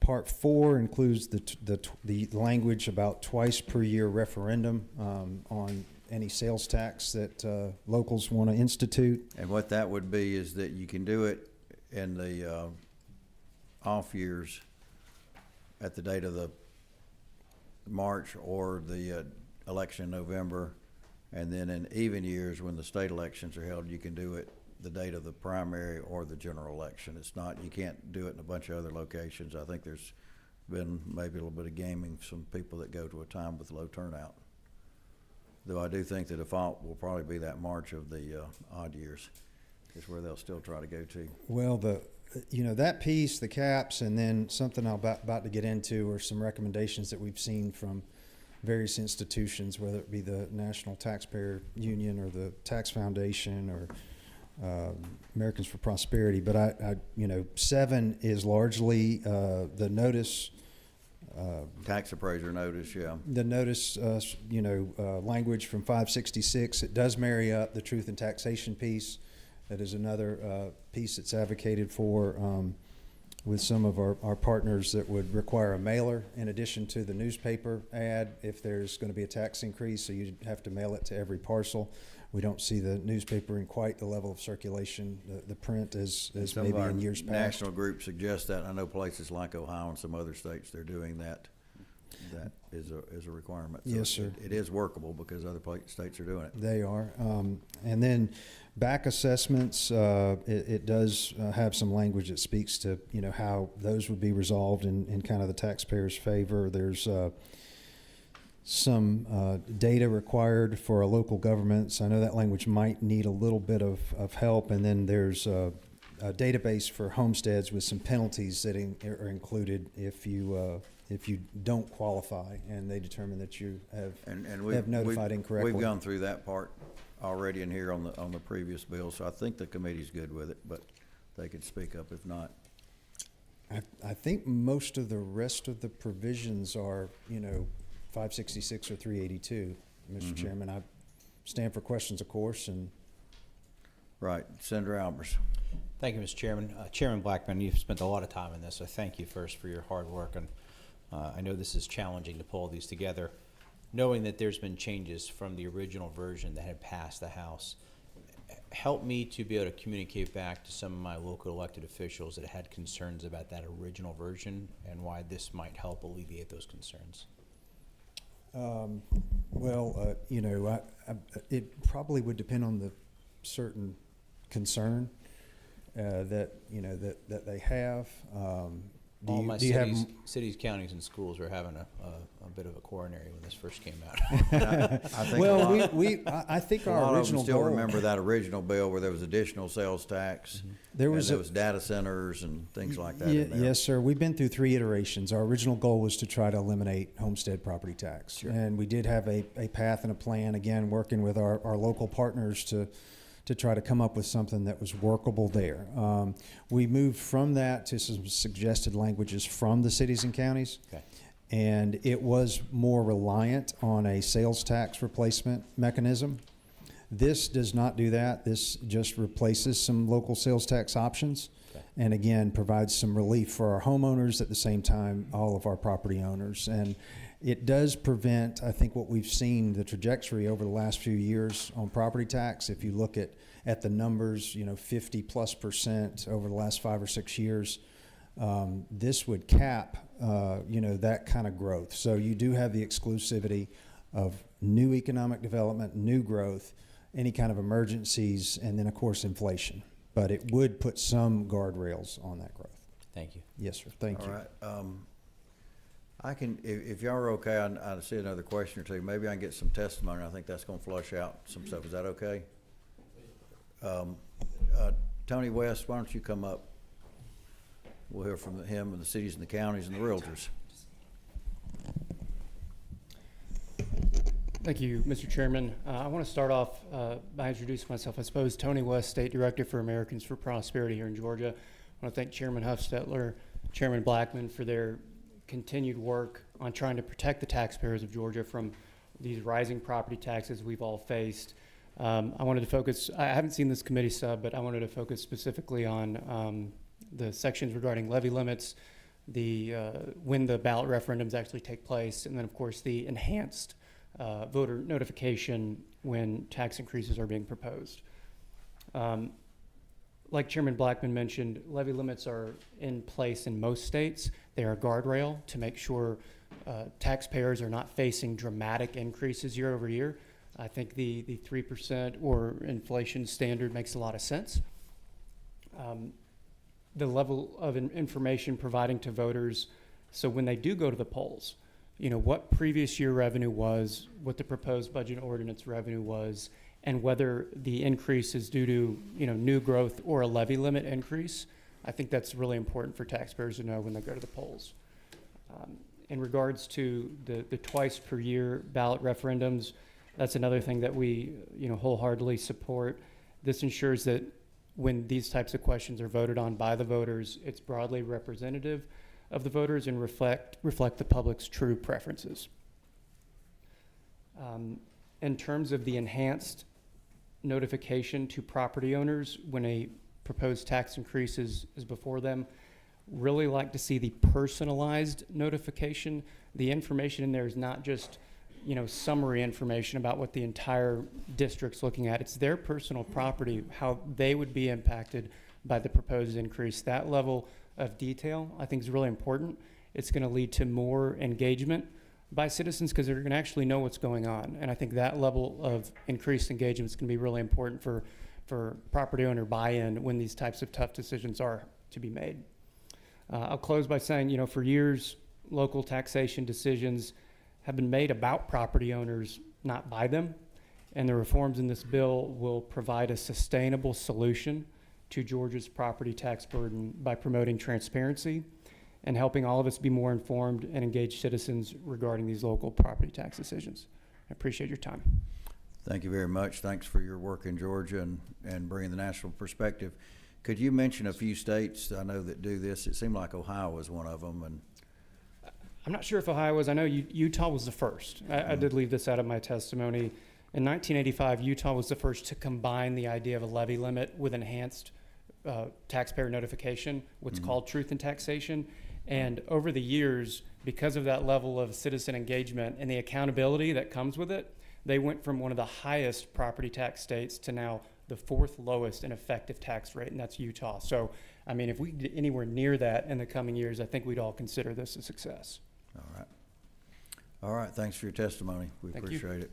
Part 4 includes the language about twice per year referendum on any sales tax that locals want to institute. And what that would be is that you can do it in the off years at the date of the March or the election in November, and then in even years when the state elections are held, you can do it the date of the primary or the general election. It's not, you can't do it in a bunch of other locations. I think there's been maybe a little bit of gaming, some people that go to a time with low turnout. Though I do think the default will probably be that March of the odd years is where they'll still try to go to. Well, that piece, the caps, and then something I'm about to get into are some recommendations that we've seen from various institutions, whether it be the National Taxpayer Union or the Tax Foundation or Americans for Prosperity. But 7 is largely the notice. Tax appraiser notice, yeah. The notice, language from 566. It does marry up the truth and taxation piece. That is another piece that's advocated for with some of our partners that would require a mailer in addition to the newspaper ad if there's going to be a tax increase, so you'd have to mail it to every parcel. We don't see the newspaper in quite the level of circulation, the print, as Some maybe of our in years past. national groups suggest that. I know places like Ohio and some other states, they're doing that. That is a requirement. So Yes, sir. It is workable because other states are doing it. They are. And then back assessments, it does have some language that speaks to, how those would be resolved in kind of the taxpayer's favor. There's some data required for a local government. So I know that language might need a little bit of help. And then there's a database for homesteads with some penalties that are included if you don't qualify and they determine that you have notified incorrectly. We've gone through that part already in here on the previous bill, so I think the committee's good with it, but they could speak up if not. I think most of the rest of the provisions are, 566 or 382, Mr. Chairman. I stand for questions, of course, and. Right. Senator Albers. Thank you, Mr. Chairman. Chairman Blackman, you've spent a lot of time in this, so thank you first for your hard work. And I know this is challenging to pull these together. Knowing that there's been changes from the original version that had passed the House, help me to be able to communicate back to some of my local elected officials that had concerns about that original version and why this might help alleviate those concerns. It probably would depend on the certain concern that they have. All my cities, counties, and schools were having a bit of a coronary when this first came out. I think a our lot of them original still goal. remember that original bill where there was additional sales tax. There was data centers and things like that. in there. Yes, sir. We've been through 3 iterations. Our original goal was to try to eliminate homestead property tax. Sure. And we did have a path and a plan, again, working with our local partners to try to come up with something that was workable there. We moved from that to some suggested languages from the cities and counties. Okay. and it was more reliant on a sales tax replacement mechanism. This does not do that. This just replaces some local sales tax options, and again, provides some relief for our homeowners, at the same time, all of our property owners. And it does prevent, I think, what we've seen, the trajectory over the last few years on property tax. If you look at the numbers, 50+% over the last 5 or 6 years, this would cap, that kind of growth. So you do have the exclusivity of new economic development, new growth, any kind of emergencies, and then, of course, inflation. But it would put some guardrails on that growth. Thank you. Yes, sir. Thank you. All right. I can, if y'all are okay, I see another question or two. Maybe I can get some testimony. I think that's gonna flush out some stuff. Is that okay? Tony West, why don't you come up? We'll hear from him and the cities and the counties and the realtors. Thank you, Mr. Chairman. I want to start off by introducing myself. I suppose Tony West, State Director for Americans for Prosperity here in Georgia. I want to thank Chairman Huffstetler, Chairman Blackman for their continued work on trying to protect the taxpayers of Georgia from these rising property taxes we've all faced. I wanted to focus, I haven't seen this committee sub, but I wanted to focus specifically on the sections regarding levy limits, when the ballot referendums actually take place, and then of course the enhanced voter notification when tax increases are being proposed. Like Chairman Blackman mentioned, levy limits are in place in most states. They are a guardrail to make sure taxpayers are not facing dramatic increases year over year. I think the 3% or inflation standard makes a lot of sense. The level of information providing to voters, so when they do go to the polls, what previous year revenue was, what the proposed budget ordinance revenue was, and whether the increase is due to new growth or a levy limit increase. I think that's really important for taxpayers to know when they go to the polls. In regards to the twice per year ballot referendums, that's another thing that we wholeheartedly support. This ensures that when these types of questions are voted on by the voters, it's broadly representative of the voters and reflect the public's true preferences. In terms of the enhanced notification to property owners when a proposed tax increase is before them, really like to see the personalized notification. The information in there is not just summary information about what the entire district's looking at. It's their personal property, how they would be impacted by the proposed increase. That level of detail, I think, is really important. It's going to lead to more engagement by citizens because they're going to actually know what's going on. And I think that level of increased engagement is going to be really important for property owner buy-in when these types of tough decisions are to be made. I'll close by saying, for years, local taxation decisions have been made about property owners, not by them. And the reforms in this bill will provide a sustainable solution to Georgia's property tax burden by promoting transparency and helping all of us be more informed and engaged citizens regarding these local property tax decisions. I appreciate your time. Thank you very much. Thanks for your work in Georgia and bringing the national perspective. Could you mention a few states I know that do this? It seemed like Ohio was one of them. And I'm not sure if Ohio was. I know Utah was the first. I did leave this out of my testimony. In 1985, Utah was the first to combine the idea of a levy limit with enhanced taxpayer notification, what's called truth in taxation. And over the years, because of that level of citizen engagement and the accountability that comes with it, they went from one of the highest property tax states to now the fourth lowest in effective tax rate, and that's Utah. So, I mean, if we get anywhere near that in the coming years, I think we'd all consider this a success. All right. All right. Thanks for your testimony. We Thank you. appreciate it.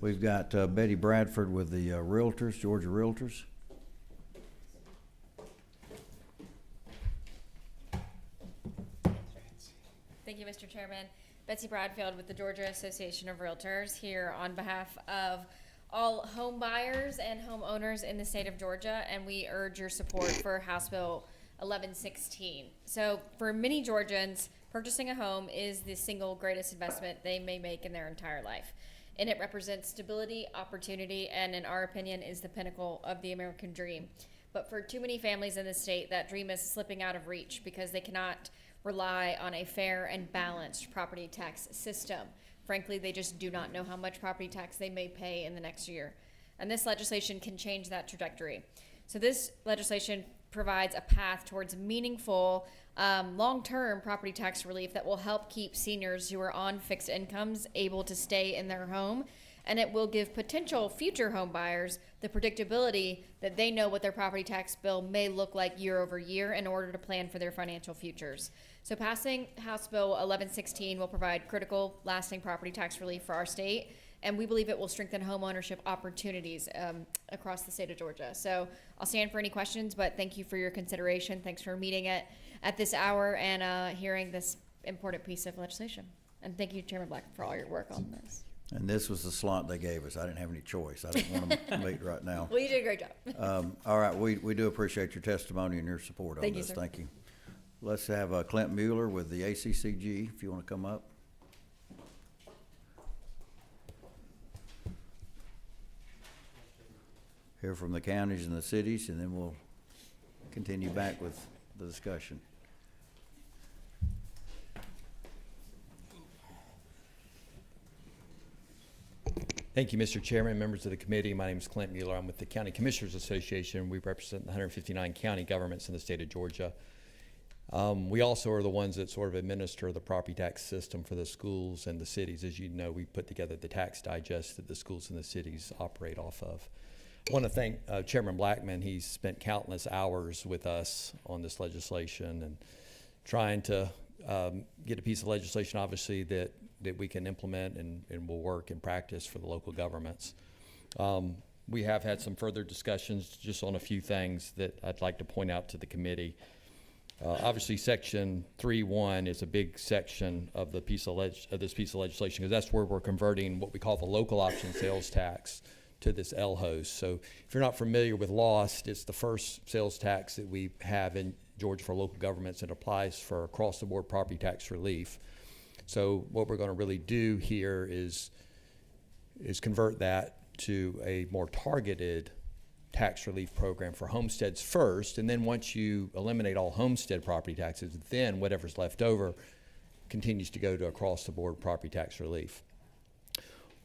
We've got Betty Bradford with the Realtors, Georgia Realtors. Thank you, Mr. Chairman. Betsy Bradfield with the Georgia Association of Realtors here on behalf of all home buyers and homeowners in the state of Georgia, and we urge your support for House Bill 1116. So for many Georgians, purchasing a home is the single greatest investment they may make in their entire life. And it represents stability, opportunity, and in our opinion is the pinnacle of the American dream. But for too many families in the state, that dream is slipping out of reach because they cannot rely on a fair and balanced property tax system. Frankly, they just do not know how much property tax they may pay in the next year. And this legislation can change that trajectory. So this legislation provides a path towards meaningful, long-term property tax relief that will help keep seniors who are on fixed incomes able to stay in their home. And it will give potential future home buyers the predictability that they know what their property tax bill may look like year over year in order to plan for their financial futures. So passing House Bill 1116 will provide critical, lasting property tax relief for our state, and we believe it will strengthen home ownership opportunities across the state of Georgia. So I'll stand for any questions, but thank you for your consideration. Thanks for meeting at this hour and hearing this important piece of legislation. And thank you, Chairman Black, for all your work on this. And this was the slot they gave us. I didn't have any choice. I didn't want to meet right now. Well, you did a great job. All right, we do appreciate your testimony and your support on Thank you, this. sir. Thank you. Let's have Clint Mueller with the ACCG, if you want to come up. Hear from the counties and the cities, and then we'll continue back with the discussion. Thank you, Mr. Chairman, members of the committee. My name is Clint Mueller. I'm with the County Commissioners Association. We represent the 159 county governments in the state of Georgia. We also are the ones that sort of administer the property tax system for the schools and the cities. As you know, we put together the tax digest that the schools and the cities operate off of. I want to thank Chairman Blackman. He's spent countless hours with us on this legislation and trying to get a piece of legislation, obviously, that we can implement and will work in practice for the local governments. We have had some further discussions just on a few things that I'd like to point out to the committee. Obviously, Section 3.1 is a big section of the piece of this piece of legislation, because that's where we're converting what we call the local option sales tax to this LHOS. So if you're not familiar with LOST, it's the first sales tax that we have in Georgia for local governments. It applies for across-the-board property tax relief. So what we're going to really do here is convert that to a more targeted tax relief program for homesteads first, and then once you eliminate all homestead property taxes, then whatever's left over continues to go to across-the-board property tax relief.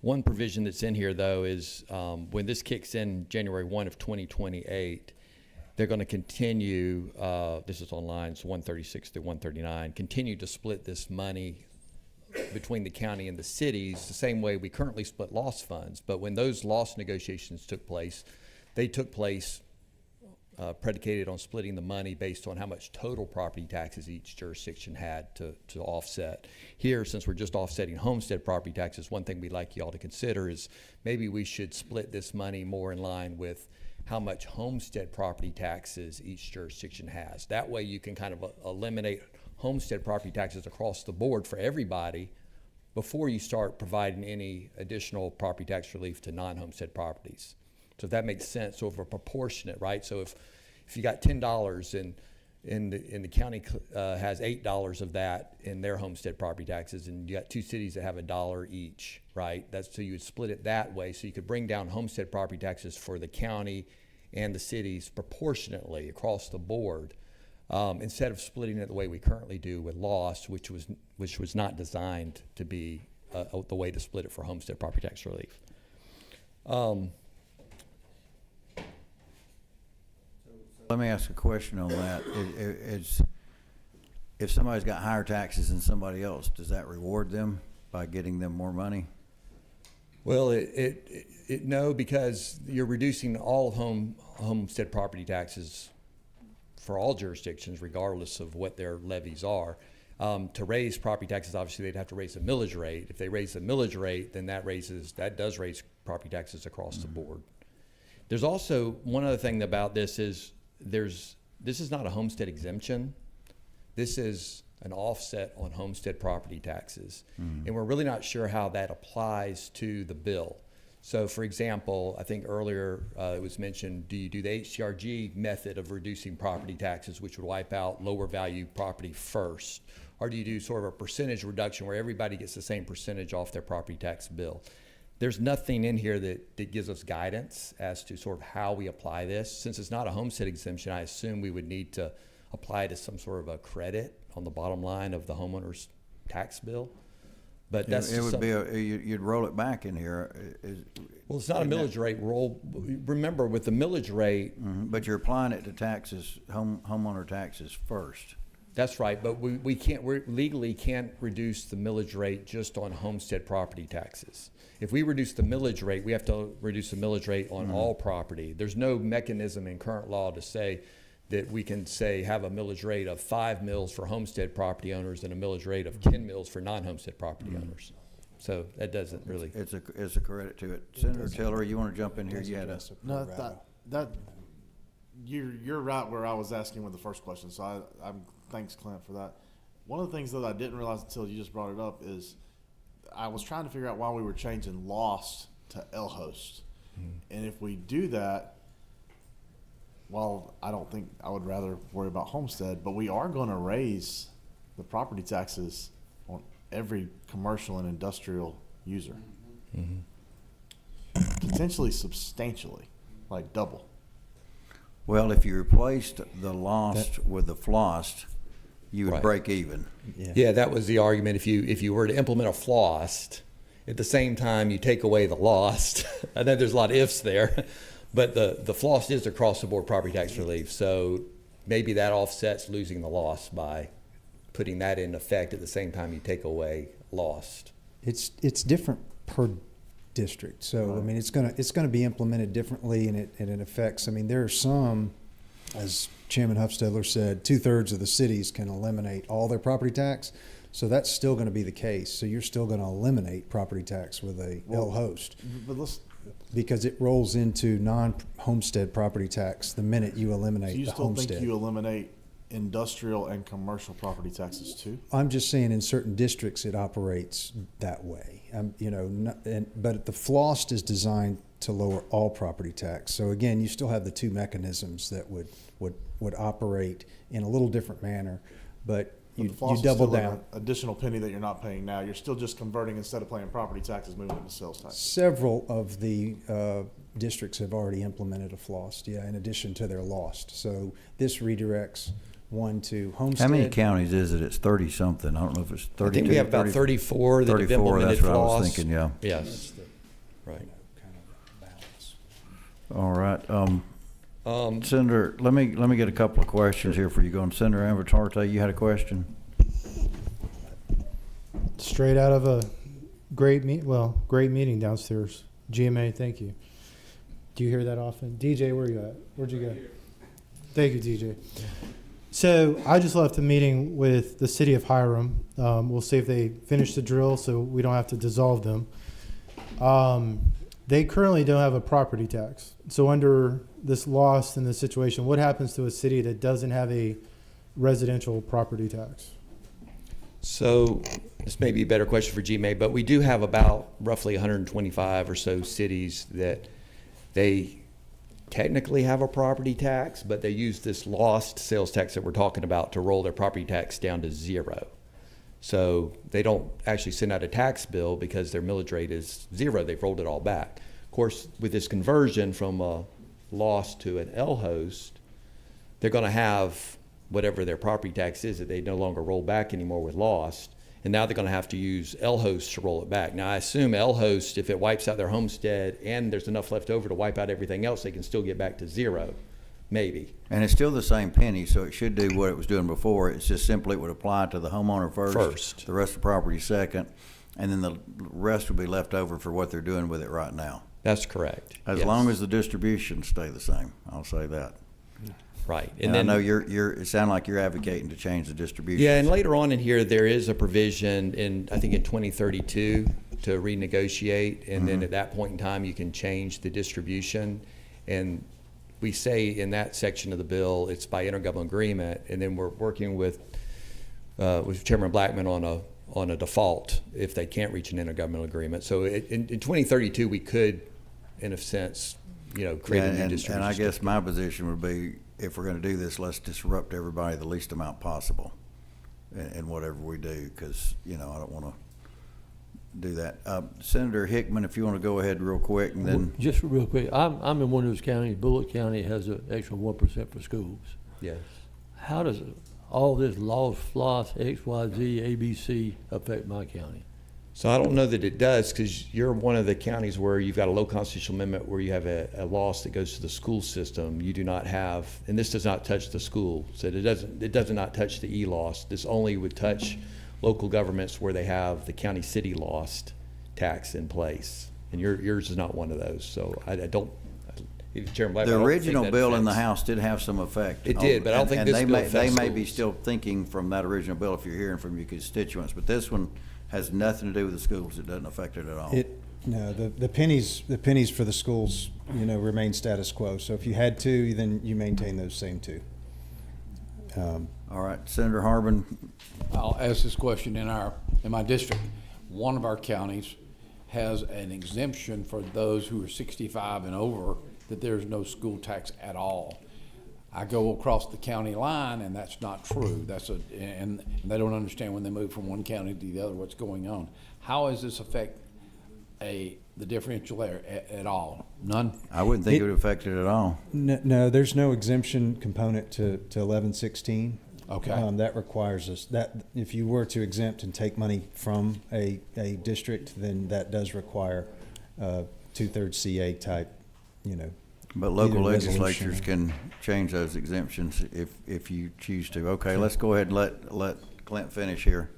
One provision that's in here, though, is when this kicks in January 1 of 2028, they're going to continue, this is on lines 136 through 139, continue to split this money between the county and the cities the same way we currently split loss funds. But when those loss negotiations took place, they took place predicated on splitting the money based on how much total property taxes each jurisdiction had to offset. Here, since we're just offsetting homestead property taxes, one thing we'd like you all to consider is maybe we should split this money more in line with how much homestead property taxes each jurisdiction has. That way you can kind of eliminate homestead property taxes across the board for everybody before you start providing any additional property tax relief to non-homestead properties. So if that makes sense, so if we're proportionate, right? So if you got $10 and the county has $8 of that in their homestead property taxes, and you got two cities that have $1 each, right? That's so you would split it that way, so you could bring down homestead property taxes for the county and the cities proportionately across the board, instead of splitting it the way we currently do with loss, which was not designed to be the way to split it for homestead property tax relief. Let me ask a question on that. If somebody's got higher taxes than somebody else, does that reward them by getting them more money? Well, no, because you're reducing all of homestead property taxes for all jurisdictions, regardless of what their levies are. To raise property taxes, obviously they'd have to raise the millage rate. If they raise the millage rate, then that does raise property taxes across the board. There's also one other thing about this is this is not a homestead exemption. This is an offset on homestead property taxes. And we're really not sure how that applies to the bill. So for example, I think earlier it was mentioned, do you do the HCRG method of reducing property taxes, which would wipe out lower value property first? Or do you do sort of a percentage reduction where everybody gets the same percentage off their property tax bill? There's nothing in here that gives us guidance as to sort of how we apply this. Since it's not a homestead exemption, I assume we would need to applied as some sort of a credit on the bottom line of the homeowner's tax bill. But that's It just would be, something- you'd roll it back in here. well, it's not a millage rate roll. Remember, with the millage rate, But you're applying it to taxes, homeowner taxes first. that's right, but we can't, we legally can't reduce the millage rate just on homestead property taxes. If we reduce the millage rate, we have to reduce the millage rate on all property. There's no mechanism in current law to say that we can say have a millage rate of 5 mills for homestead property owners and a millage rate of 10 mills for non-homestead property owners. So that doesn't really. It's a credit to it. Senator Tillery, you want to jump in here? You had a. No, you're right where I was asking with the first question. So I'm thanks, Clint, for that. One of the things that I didn't realize until you just brought it up is I was trying to figure out why we were changing lost to LHost. And if we do that, well, I don't think I would rather worry about homestead, but we are going to raise the property taxes on every commercial and industrial user. Potentially substantially, like double. Well, if you replaced the lost with the flossed, you would Right. break even. Yeah, that was the argument. If you were to implement a flossed, at the same time you take away the lost. I know there's a lot of ifs there, but the flossed is across the board property tax relief. So maybe that offsets losing the lost by putting that in effect at the same time you take away lost. It's different per district. So I mean, it's gonna be implemented differently, and it affects. I mean, there are some, as Chairman Huffstedler said, 2/3 of the cities can eliminate all their property tax. So that's still going to be the case. So you're still going to eliminate property tax with a LHost, because it rolls into non-homestead property tax the minute you eliminate Do you the still homestead. think you eliminate industrial and commercial property taxes too? I'm just saying in certain districts it operates that way. But the flossed is designed to lower all property tax. So again, you still have the two mechanisms that would operate in a little different manner, but But you the floss is double still down. an additional penny that you're not paying now. You're still just converting, instead of paying property taxes, moving it to sales tax. Several of the districts have already implemented a flossed, in addition to their lost. So this redirects one to homestead. How many counties is it? It's 30-something. I don't know if it's 32. I think we have about 34 that have 34, implemented that's what I was floss. thinking, yeah. Yes. Right. All right. Senator, let me get a couple of questions here for you going. Senator Avatarte, you had a question? Straight out of a great meeting downstairs. GMA, thank you. Do you hear that often? DJ, where you at? Where'd you go? Thank you, DJ. So I just left a meeting with the city of Hiram. We'll see if they finish the drill so we don't have to dissolve them. They currently don't have a property tax. So under this loss in this situation, what happens to a city that doesn't have a residential property tax? So this may be a better question for GMA, but we do have about roughly 125 or so cities that they technically have a property tax, but they use this lost sales tax that we're talking about to roll their property tax down to zero. So they don't actually send out a tax bill because their millage rate is zero. They've rolled it all back. Of course, with this conversion from a lost to an LHost, they're going to have whatever their property tax is that they no longer roll back anymore with lost. And now they're going to have to use LHost to roll it back. Now, I assume LHost, if it wipes out their homestead and there's enough left over to wipe out everything else, they can still get back to zero, maybe. And it's still the same penny, so it should do what it was doing before. It's just simply it would apply to the homeowner first, the rest of the property second, and then the rest would be left over for what they're doing with it right now. That's correct. As yes. long as the distributions stay the same, I'll say that. Right. And then, I know it sounds like you're advocating to change the distribution. Yeah, and later on in here, there is a provision I think in 2032 to renegotiate, and then at that point in time, you can change the distribution. And we say in that section of the bill, it's by intergovernmental agreement, and then we're working with Chairman Blackman on a default if they can't reach an intergovernmental agreement. So in 2032, we could, in a sense, create a new distribution. And I guess my position would be, if we're going to do this, let's disrupt everybody the least amount possible in whatever we do, because, I don't want to do that. Senator Hickman, if you want to go ahead real quick, and then. Just real quick, I'm in one of those counties, Bullitt County has an extra 1% for schools. Yes. how does all this loss, floss, X, Y, Z, ABC affect my county? So I don't know that it does, because you're one of the counties where you've got a low constitutional amendment where you have a loss that goes to the school system. You do not have, and this does not touch the school, so it does not touch the E-loss. This only would touch local governments where they have the county city lost tax in place, and yours is not one of those. So I don't. Chairman Black, The original bill in the House did have some effect. It did, but I don't think this bill affects they may be schools. still thinking from that original bill, if you're hearing from your constituents, but this one has nothing to do with the schools. It doesn't affect it at all. No, the pennies for the schools, remain status quo. So if you had two, then you maintain those same two. All right, Senator Harbin. I'll ask this question in my district. One of our counties has an exemption for those who are 65 and over, that there's no school tax at all. I go across the county line, and that's not true. And they don't understand when they move from one county to the other what's going on. How does this affect the differential there at all? None? I wouldn't think it would affect it at all. No, there's no exemption component to 1116. Okay. That requires us, that if you were to exempt and take money from a district, then that does require 2/3 CA type, But local either resolution legislatures or- can change those exemptions if you choose to. Okay, let's go ahead and let Clint finish here.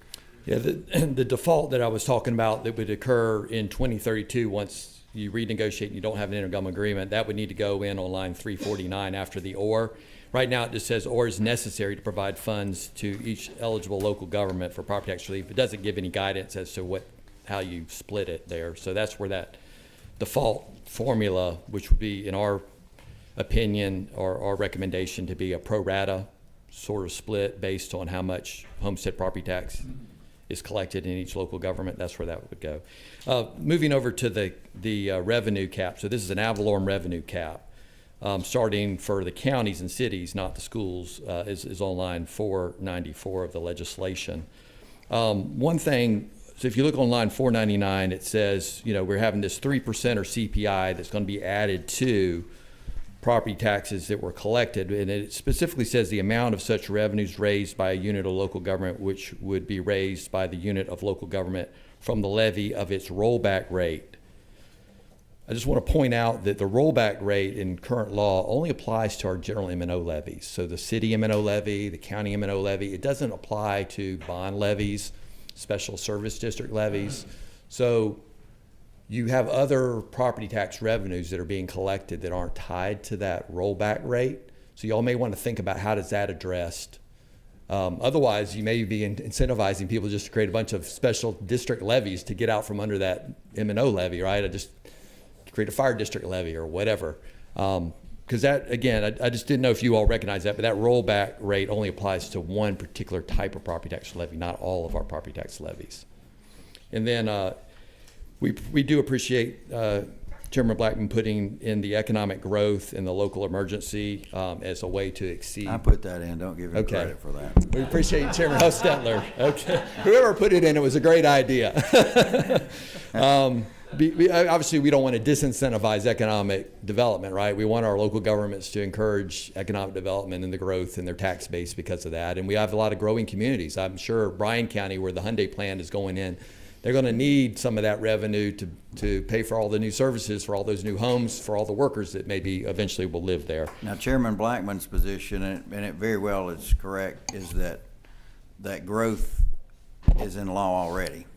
Yeah, the default that I was talking about that would occur in 2032, once you renegotiate and you don't have an intergovernmental agreement, that would need to go in on line 349 after the or. Right now, it just says or is necessary to provide funds to each eligible local government for property tax relief. It doesn't give any guidance as to how you split it there. So that's where that default formula, which would be, in our opinion, or our recommendation, to be a pro rata sort of split based on how much homestead property tax is collected in each local government. That's where that would go. Moving over to the revenue cap. So this is an ad valorem revenue cap, starting for the counties and cities, not the schools, is on line 494 of the legislation. One thing, so if you look on line 499, it says, we're having this 3% or CPI that's going to be added to property taxes that were collected, and it specifically says the amount of such revenues raised by a unit of local government, which would be raised by the unit of local government from the levy of its rollback rate. I just want to point out that the rollback rate in current law only applies to our general M&O levies. So the city M&O levy, the county M&O levy, it doesn't apply to bond levies, special service district levies. So you have other property tax revenues that are being collected that aren't tied to that rollback rate. So y'all may want to think about how does that addressed. Otherwise, you may be incentivizing people just to create a bunch of special district levies to get out from under that M&O levy, right? I just create a fire district levy or whatever. Because that, again, I just didn't know if you all recognize that, but that rollback rate only applies to one particular type of property tax levy, not all of our property tax levies. And then we do appreciate Chairman Blackman putting in the economic growth and the local emergency as a way to exceed. I put that in. Don't give him credit for that. We appreciate Chairman Hostetler. Okay. Whoever put it in, it was a great idea. Obviously, we don't want to disincentivize economic development, right? We want our local governments to encourage economic development and the growth in their tax base because of that. And we have a lot of growing communities. I'm sure Bryan County, where the Hyundai plant is going in, they're going to need some of that revenue to pay for all the new services, for all those new homes, for all the workers that maybe eventually will live there. Now, Chairman Blackman's position, and it very well is correct, is that growth is in law already.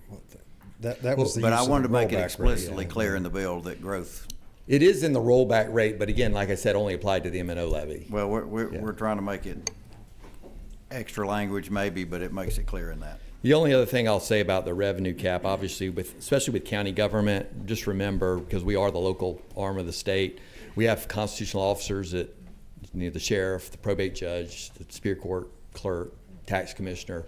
That was the But use I of wanted the to make it rollback rate, explicitly yeah. clear in the bill that growth. It is in the rollback rate, but again, like I said, only applied to the M&O levy. Well, we're trying to make it extra language maybe, but it makes it clear in that. The only other thing I'll say about the revenue cap, obviously, especially with county government, just remember, because we are the local arm of the state, we have constitutional officers that, the sheriff, the probate judge, the Superior Court clerk, tax commissioner.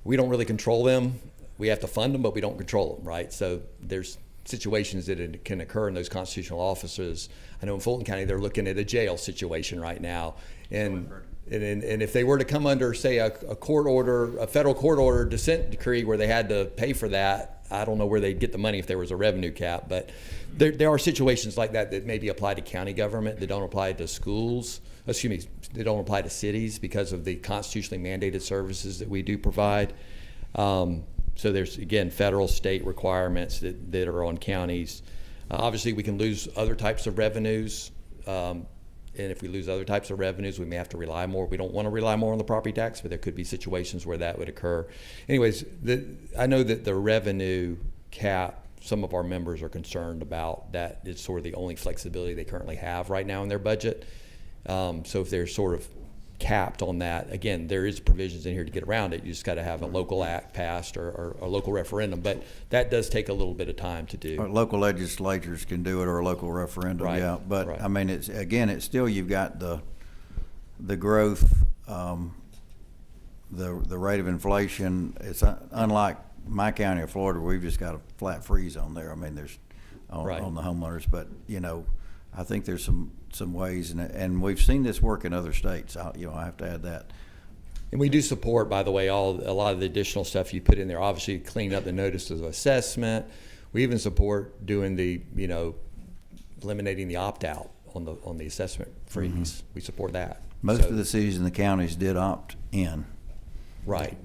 We don't really control them. We have to fund them, but we don't control them, right? So there's situations that it can occur in those constitutional offices. I know in Fulton County, they're looking at a jail situation right now. And And if they were to come under, say, a court order, a federal court order dissent decree where they had to pay for that, I don't know where they'd get the money if there was a revenue cap. But there are situations like that that maybe apply to county government that don't apply to schools. Excuse me, they don't apply to cities because of the constitutionally mandated services that we do provide. So there's, again, federal, state requirements that are on counties. Obviously, we can lose other types of revenues. And if we lose other types of revenues, we may have to rely more. We don't want to rely more on the property tax, but there could be situations where that would occur. Anyways, I know that the revenue cap, some of our members are concerned about that. It's sort of the only flexibility they currently have right now in their budget. So if they're sort of capped on that, again, there is provisions in here to get around it. You just got to have a local act passed or a local referendum, but that does take a little bit of time to do. Or local legislatures can do it, or a local referendum, Right, yeah. But right. I mean, it's still, you've got the growth, the rate of inflation. It's unlike my county of Florida, where we've just got a flat freeze on there. I mean, there's on the homeowners, but I think there's some ways, and we've seen this work in other states. I have to add that. And we do support, by the way, a lot of the additional stuff you put in there. Obviously, cleaning up the notice of assessment. We even support doing the, eliminating the opt-out on the assessment freeze. Mm-hmm. We support that. Most of the cities and the counties did opt in. Right.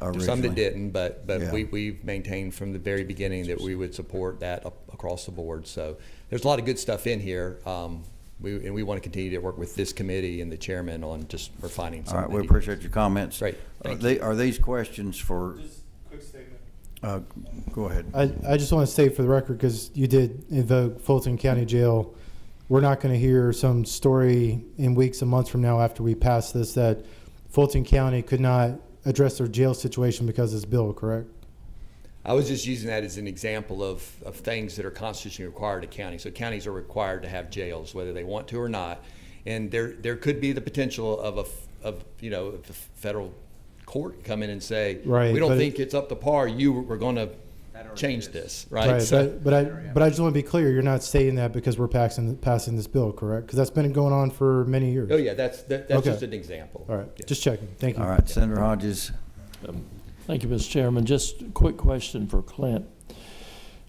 Originally. Some that didn't, but Yeah. we've maintained from the very beginning that we would support that across the board. So there's a lot of good stuff in here. We want to continue to work with this committee and the chairman on just refining some All right, of the we appreciate your comments. Great. Thank you. Are these questions for? Just quick statement. Go ahead. I just want to state for the record, because you did invoke Fulton County Jail, we're not going to hear some story in weeks and months from now after we pass this that Fulton County could not address their jail situation because of this bill, correct? I was just using that as an example of things that are constitutionally required of counties. So counties are required to have jails, whether they want to or not. And there could be the potential of the federal court come in and say, Right, we don't but think it's up to par. We're going to change this, right? Right, So, but I just want to be clear. You're not stating that because we're passing this bill, correct? Because that's been going on for many years. oh yeah, that's Okay. just an example. All right, Yeah. just checking. Thank you. All right, Senator Hodges. Thank you, Mr. Chairman. Just a quick question for Clint.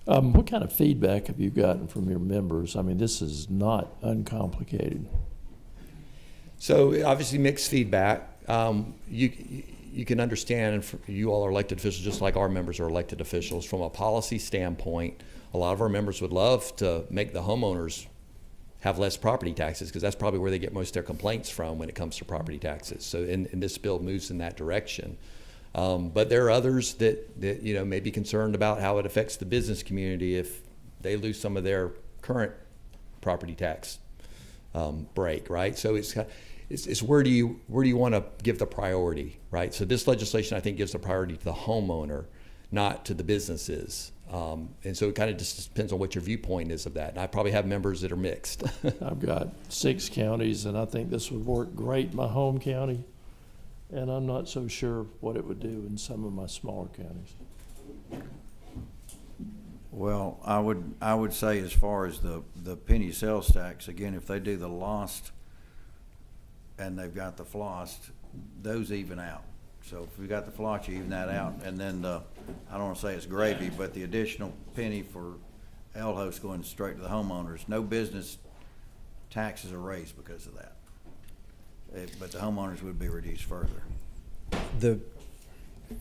What kind of feedback have you gotten from your members? I mean, this is not uncomplicated. So obviously mixed feedback. You can understand, and you all are elected officials just like our members are elected officials. From a policy standpoint, a lot of our members would love to make the homeowners have less property taxes, because that's probably where they get most of their complaints from when it comes to property taxes. So and this bill moves in that direction. But there are others that may be concerned about how it affects the business community if they lose some of their current property tax break, right? So it's where do you want to give the priority, right? So this legislation, I think, gives the priority to the homeowner, not to the businesses. And so it kind of just depends on what your viewpoint is of that. And I probably have members that are mixed. I've got 6 counties, and I think this would work great in my home county. And I'm not so sure what it would do in some of my smaller counties. Well, I would say, as far as the penny sales tax, again, if they do the lost and they've got the flossed, those even out. So if we got the floss, you even that out, and then I don't want to say it's gravy, but the additional penny for LHOS going straight to the homeowners, no business taxes are raised because of that. But the homeowners would be reduced further.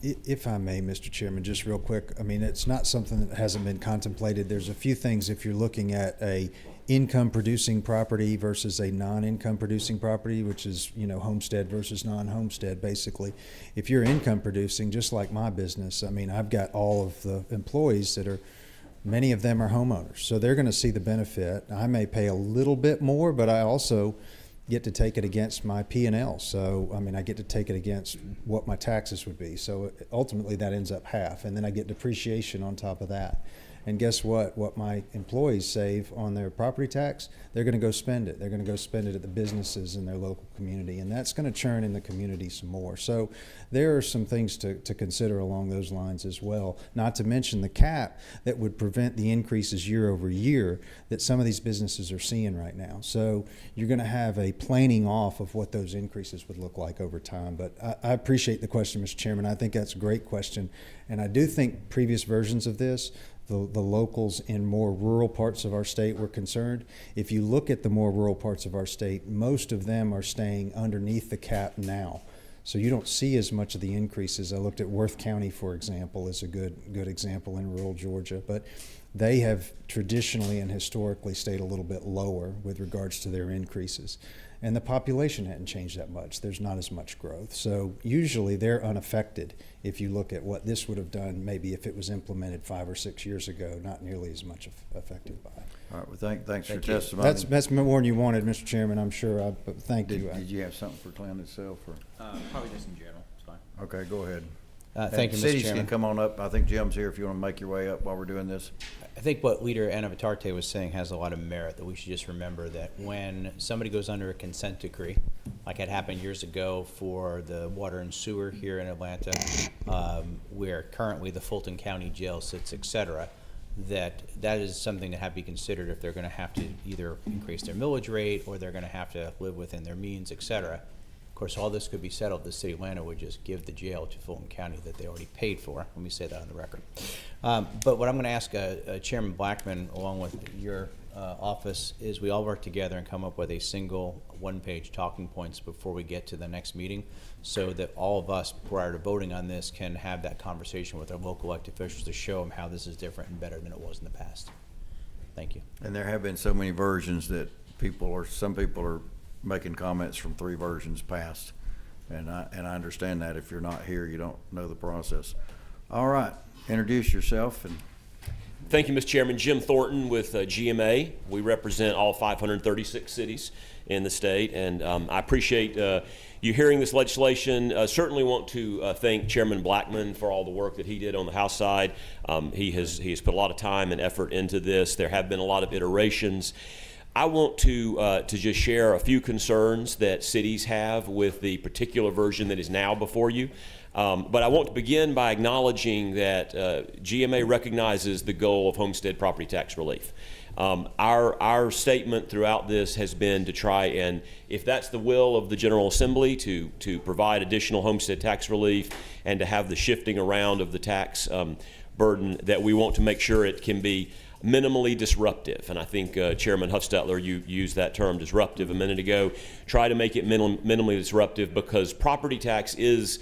If I may, Mr. Chairman, just real quick, I mean, it's not something that hasn't been contemplated. There's a few things if you're looking at a income producing property versus a non-income producing property, which is, homestead versus non-homestead, basically. If you're income producing, just like my business, I mean, I've got all of the employees many of them are homeowners, so they're going to see the benefit. I may pay a little bit more, but I also get to take it against my P&L. So, I mean, I get to take it against what my taxes would be. So ultimately that ends up half, and then I get depreciation on top of that. And guess what? What my employees save on their property tax, they're going to go spend it. They're going to go spend it at the businesses in their local community, and that's going to churn in the community some more. So there are some things to consider along those lines as well, not to mention the cap that would prevent the increases year over year that some of these businesses are seeing right now. So you're going to have a planing off of what those increases would look like over time. But I appreciate the question, Mr. Chairman. I think that's a great question. And I do think previous versions of this, the locals in more rural parts of our state were concerned. If you look at the more rural parts of our state, most of them are staying underneath the cap now. So you don't see as much of the increases. I looked at Worth County, for example, as a good example in rural Georgia. But they have traditionally and historically stayed a little bit lower with regards to their increases. And the population hadn't changed that much. There's not as much growth. So usually they're unaffected if you look at what this would have done maybe if it was implemented 5 or 6 years ago, not nearly as much affected by it. All right, well, thanks for Thank you. testimony. That's more than you wanted, Mr. Chairman, I'm sure. But thank you. Did you have something for Clint itself? Or? Probably just in general, it's fine. Okay, go ahead. Thank you, Mr. Cities Chairman. can come on up. I think Jim's here if you want to make your way up while we're doing this. I think what Leader Anavitarte was saying has a lot of merit, that we should just remember that when somebody goes under a consent decree, like had happened years ago for the water and sewer here in Atlanta, where currently the Fulton County Jail sits, et cetera, that is something that have to be considered if they're going to have to either increase their millage rate or they're going to have to live within their means, et cetera. Of course, all this could be settled. The city of Atlanta would just give the jail to Fulton County that they already paid for. Let me say that on the record. But what I'm going to ask Chairman Blackman, along with your office, is we all work together and come up with a single one-page talking points before we get to the next meeting, so that all of us, prior to voting on this, can have that conversation with our local elected officials to show them how this is different and better than it was in the past. Thank you. And there have been so many versions that some people are making comments from 3 versions past. And I understand that if you're not here, you don't know the process. All right, introduce yourself. And thank you, Mr. Chairman. Jim Thornton with GMA. We represent all 536 cities in the state, and I appreciate you hearing this legislation. Certainly want to thank Chairman Blackman for all the work that he did on the House side. He has put a lot of time and effort into this. There have been a lot of iterations. I want to just share a few concerns that cities have with the particular version that is now before you. But I want to begin by acknowledging that GMA recognizes the goal of homestead property tax relief. Our statement throughout this has been to try and, if that's the will of the General Assembly, to provide additional homestead tax relief and to have the shifting around of the tax burden, that we want to make sure it can be minimally disruptive. And I think Chairman Huffstetler, you used that term disruptive a minute ago. Try to make it minimally disruptive, because property tax is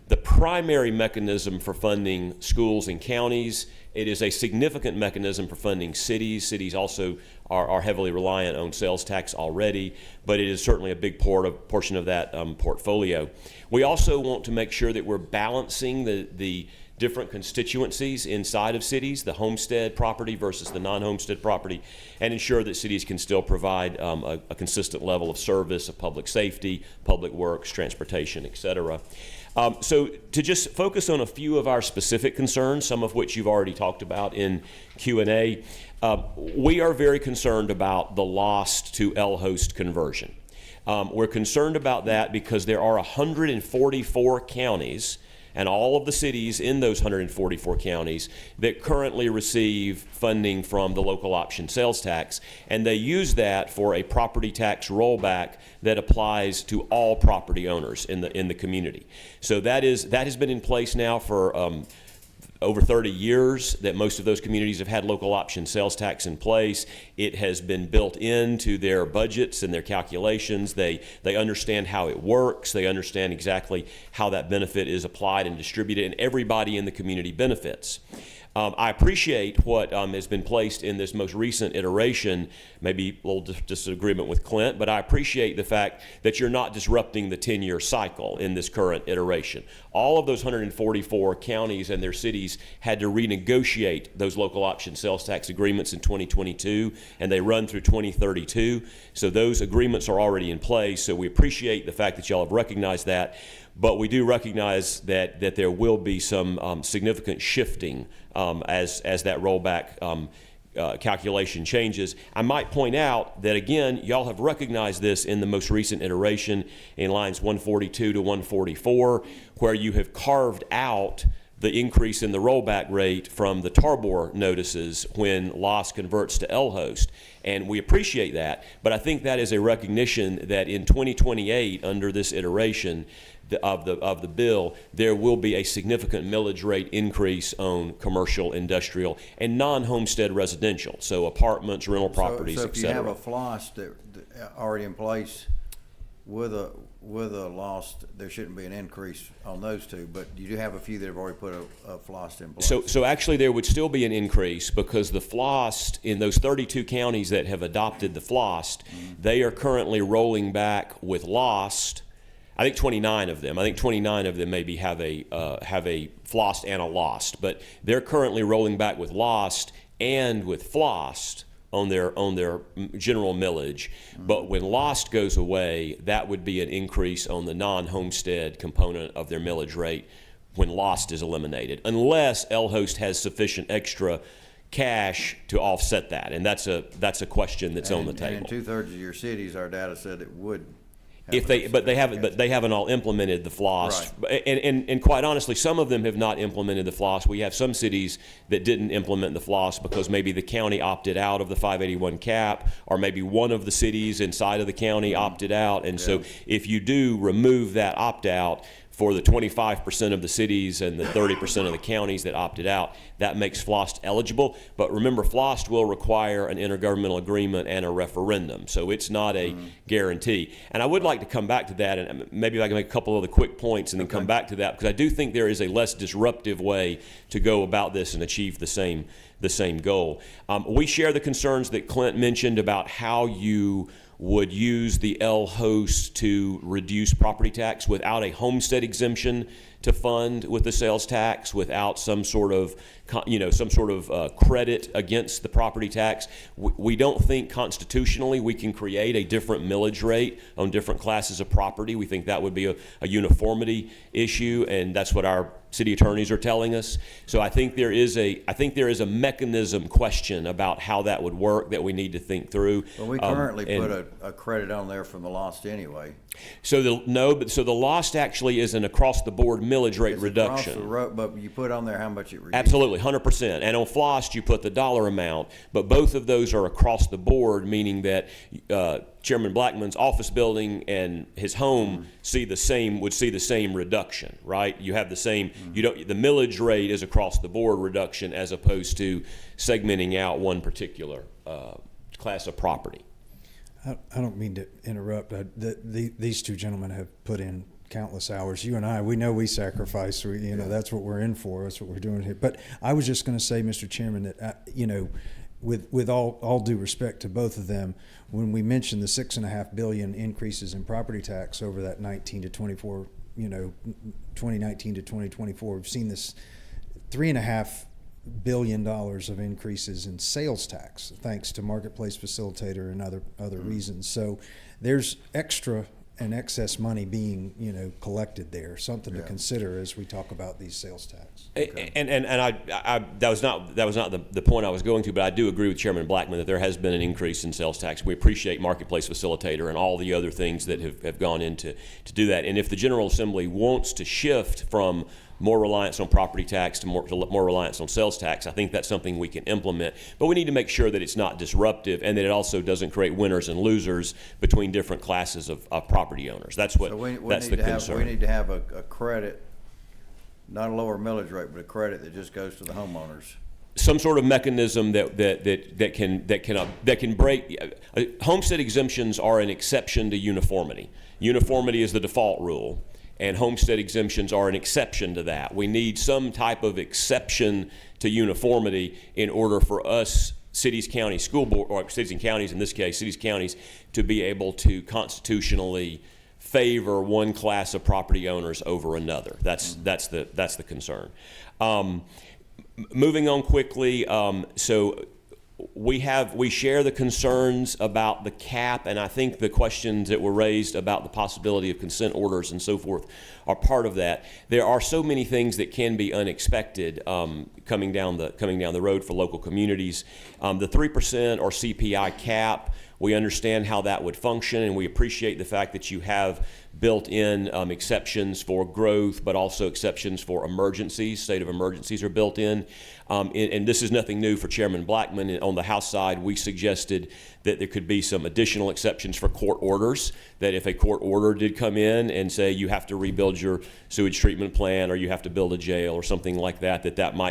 the primary mechanism for funding schools and counties. It is a significant mechanism for funding cities. Cities also are heavily reliant on sales tax already, but it is certainly a big portion of that portfolio. We also want to make sure that we're balancing the different constituencies inside of cities, the homestead property versus the non-homestead property, and ensure that cities can still provide a consistent level of service, of public safety, public works, transportation, et cetera. So to just focus on a few of our specific concerns, some of which you've already talked about in Q&A, we are very concerned about the lost to LHOST conversion. We're concerned about that because there are 144 counties and all of the cities in those 144 counties that currently receive funding from the local option sales tax, and they use that for a property tax rollback that applies to all property owners in the community. So that has been in place now for over 30 years, that most of those communities have had local option sales tax in place. It has been built into their budgets and their calculations. They understand how it works. They understand exactly how that benefit is applied and distributed, and everybody in the community benefits. I appreciate what has been placed in this most recent iteration, maybe a little disagreement with Clint, but I appreciate the fact that you're not disrupting the 10-year cycle in this current iteration. All of those 144 counties and their cities had to renegotiate those local option sales tax agreements in 2022, and they run through 2032. So those agreements are already in place, so we appreciate the fact that y'all have recognized that. but we do recognize that there will be some significant shifting as that rollback calculation changes. I might point out that, again, y'all have recognized this in the most recent iteration in lines 142 to 144, where you have carved out the increase in the rollback rate from the Tarbor notices when LOS converts to LHost. And we appreciate that, but I think that is a recognition that in 2028, under this iteration of the bill, there will be a significant millage rate increase on commercial, industrial, and non-homestead residential, so apartments, rental properties, so et if you have cetera. a FLOST that already in place with a LOST, there shouldn't be an increase on those two, but you do have a few that have already put a FLOST in place. So actually there would still be an increase because the FLOST in those 32 counties that have adopted the FLOST, they are currently rolling back with LOST. I think 29 of them. I think 29 of them maybe have a FLOST and a LOST, but they're currently rolling back with LOST and with FLOST on their general millage. But when LOST goes away, that would be an increase on the non-homestead component of their millage rate when LOST is eliminated, unless LHost has sufficient extra cash to offset that, and that's a question that's on the table. And in 2/3 of your cities, our data said it would. If they haven't all implemented the FLOST, and quite honestly, some of them have not implemented the FLOST. We have some cities that didn't implement the FLOST because maybe the county opted out of the 581 cap, or maybe one of the cities inside of the county opted out. And so, if you do remove that opt out for the 25% of the cities and the 30% of the counties that opted out, that makes FLOST eligible. But remember, FLOST will require an intergovernmental agreement and a referendum, so it's not a guarantee. And I would like to come back to that, and maybe I can make a couple of the quick points and then come back to that, because I do think there is a less disruptive way to go about this and achieve the same goal. We share the concerns that Clint mentioned about how you would use the LHost to reduce property tax without a homestead exemption to fund with the sales tax, without some sort of credit against the property tax. We don't think constitutionally we can create a different millage rate on different classes of property. We think that would be a uniformity issue, and that's what our city attorneys are telling us. So I think there is a mechanism question about how that would work that we need to think through. Well, we currently put a credit on there from the LOST anyway. So the LOST actually is an across-the-board millage rate reduction. But you put on there how much it reduces. Absolutely, 100%. And on FLOST, you put the dollar amount, but both of those are across the board, meaning that Chairman Blackman's office building and his home would see the same reduction, right? You have the same. The millage rate is across the board reduction as opposed to segmenting out one particular class of property. I don't mean to interrupt. These two gentlemen have put in countless hours. You and I, we know we sacrifice. That's what we're in for. That's what we're doing here. But I was just going to say, Mr. Chairman, that with all due respect to both of them, when we mentioned the $6.5 billion increases in property tax over that 19 to 24, 2019 to 2024, we've seen this $3.5 billion of increases in sales tax, thanks to Marketplace Facilitator and other reasons. So there's extra and excess money being collected there. Something to consider as we talk about these sales tax. Okay. And that was not the point I was going to, but I do agree with Chairman Blackman that there has been an increase in sales tax. We appreciate Marketplace Facilitator and all the other things that have gone into to do that. And if the General Assembly wants to shift from more reliance on property tax to more reliance on sales tax, I think that's something we can implement. But we need to make sure that it's not disruptive and that it also doesn't create winners and losers between different classes of property owners. That's the concern. We need to have a credit, not a lower millage rate, but a credit that just goes to the homeowners. Some sort of mechanism that can break. Homestead exemptions are an exception to uniformity. Uniformity is the default rule, and homestead exemptions are an exception to that. We need some type of exception to uniformity in order for us, cities, counties, school board, or cities and counties in this case, cities, counties, to be able to constitutionally favor one class of property owners over another. That's the concern. Moving on quickly, so we share the concerns about the cap, and I think the questions that were raised about the possibility of consent orders and so forth are part of that. There are so many things that can be unexpected coming down the road for local communities. The 3% or CPI cap, we understand how that would function, and we appreciate the fact that you have built-in exceptions for growth, but also exceptions for emergencies. State of emergencies are built in. And this is nothing new for Chairman Blackman. On the House side, we suggested that there could be some additional exceptions for court orders, that if a court order did come in and say you have to rebuild your sewage treatment plant or you have to build a jail or something like that,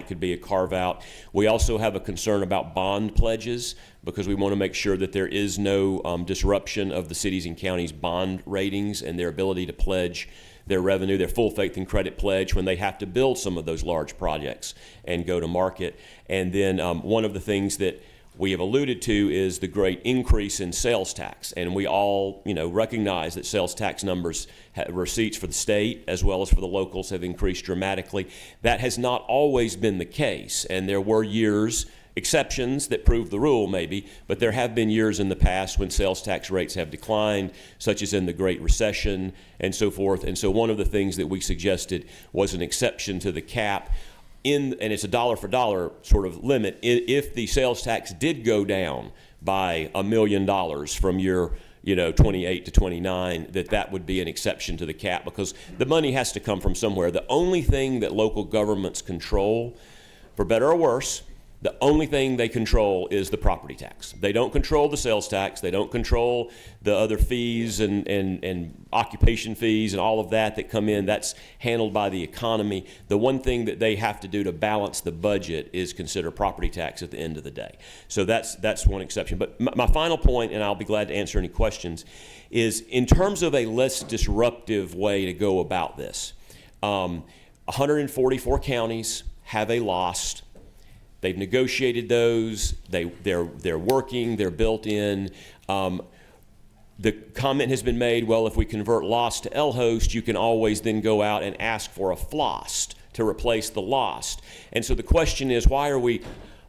could be a carve-out. We also have a concern about bond pledges, because we want to make sure that there is no disruption of the cities and counties' bond ratings and their ability to pledge their revenue, their full faith and credit pledge when they have to build some of those large projects and go to market. And then one of the things that we have alluded to is the great increase in sales tax. And we all, recognize that sales tax numbers, receipts for the state as well as for the locals, have increased dramatically. That has not always been the case, and there were years, exceptions that prove the rule maybe, but there have been years in the past when sales tax rates have declined, such as in the Great Recession and so forth. And so one of the things that we suggested was an exception to the cap, and it's a dollar for dollar sort of limit. If the sales tax did go down by $1 million from year 28 to 29, that would be an exception to the cap, because the money has to come from somewhere. The only thing that local governments control, for better or worse, the only thing they control is the property tax. They don't control the sales tax. They don't control the other fees and occupation fees and all of that come in. That's handled by the economy. The one thing that they have to do to balance the budget is consider property tax at the end of the day. So that's one exception. But my final point, and I'll be glad to answer any questions, is in terms of a less disruptive way to go about this. 144 counties have a LOST. They've negotiated those. They're working. They're built in. The comment has been made, well, if we convert LOST to LHOST, you can always then go out and ask for a FLOST to replace the LOST. And so the question is, why are we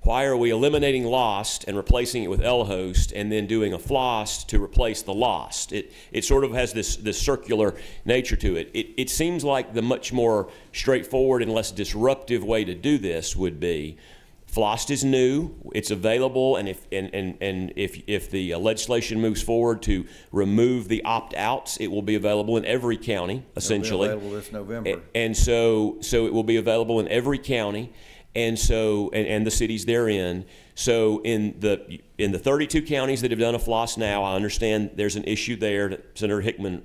eliminating LOST and replacing it with LHOST and then doing a FLOST to replace the LOST? It sort of has this circular nature to it. It seems like the much more straightforward and less disruptive way to do this would be, FLOST is new, it's available, and if the legislation moves forward to remove the opt-outs, it will be available in every county, essentially. It'll be available this November. And so it will be available in every county, and the cities therein. So in the 32 counties that have done a FLOST now, I understand there's an issue there that Senator Hickman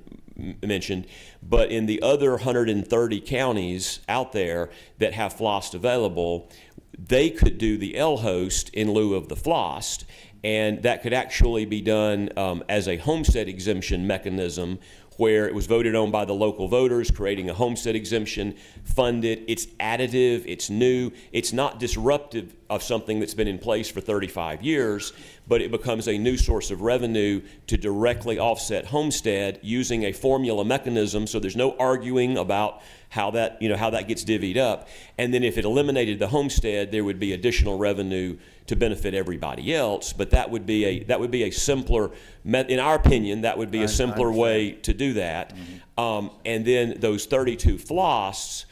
mentioned, but in the other 130 counties out there that have FLOST available, they could do the LHOST in lieu of the FLOST, and that could actually be done as a homestead exemption mechanism, where it was voted on by the local voters, creating a homestead exemption, funded. It's additive, it's new, it's not disruptive of something that's been in place for 35 years, but it becomes a new source of revenue to directly offset homestead using a formula mechanism, so there's no arguing about how that gets divvied up. And then if it eliminated the homestead, there would be additional revenue to benefit everybody else, but that would be a simpler, in our opinion, that would be a simpler way to do that. Mm-hmm. And then those 32 FLOSTs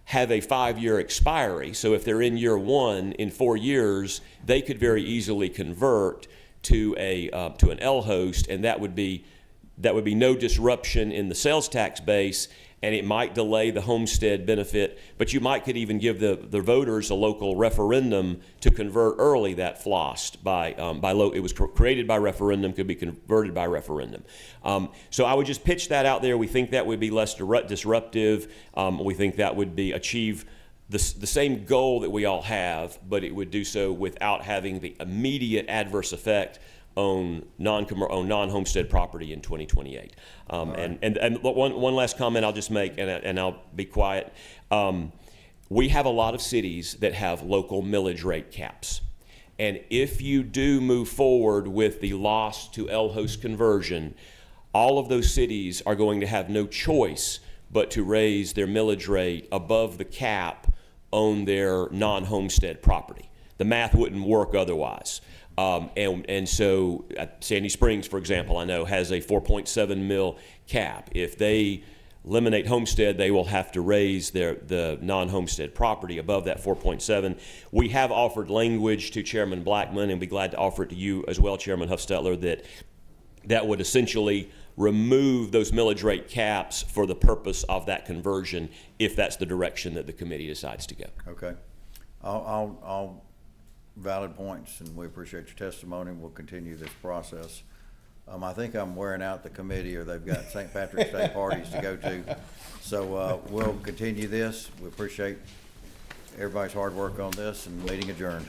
have a 5-year expiry. So if they're in year one, in 4 years, they could very easily convert to an LHOST, and that would be no disruption in the sales tax base, and it might delay the homestead benefit, but you could even give the voters a local referendum to convert early that FLOST it was created by referendum, could be converted by referendum. So I would just pitch that out there. We think that would be less disruptive. We think that would achieve the same goal that we all have, but it would do so without having the immediate adverse effect on non-homestead property in 2028. And one last comment I'll just make, and I'll be quiet. We have a lot of cities that have local millage rate caps. And if you do move forward with the LOST to LHOST conversion, all of those cities are going to have no choice but to raise their millage rate above the cap on their non-homestead property. The math wouldn't work otherwise. And so Sandy Springs, for example, I know has a 4.7 mil cap. If they eliminate homestead, they will have to raise the non-homestead property above that 4.7. We have offered language to Chairman Blackman, and be glad to offer it to you as well, Chairman Huffstetler, that would essentially remove those millage rate caps for the purpose of that conversion, if that's the direction that the committee decides to go. Okay. All valid points, and we appreciate your testimony. We'll continue this process. I think I'm wearing out the committee, or they've got St. Patrick's Day parties to go to. So we'll continue this. We appreciate everybody's hard work on this, and meeting adjourned.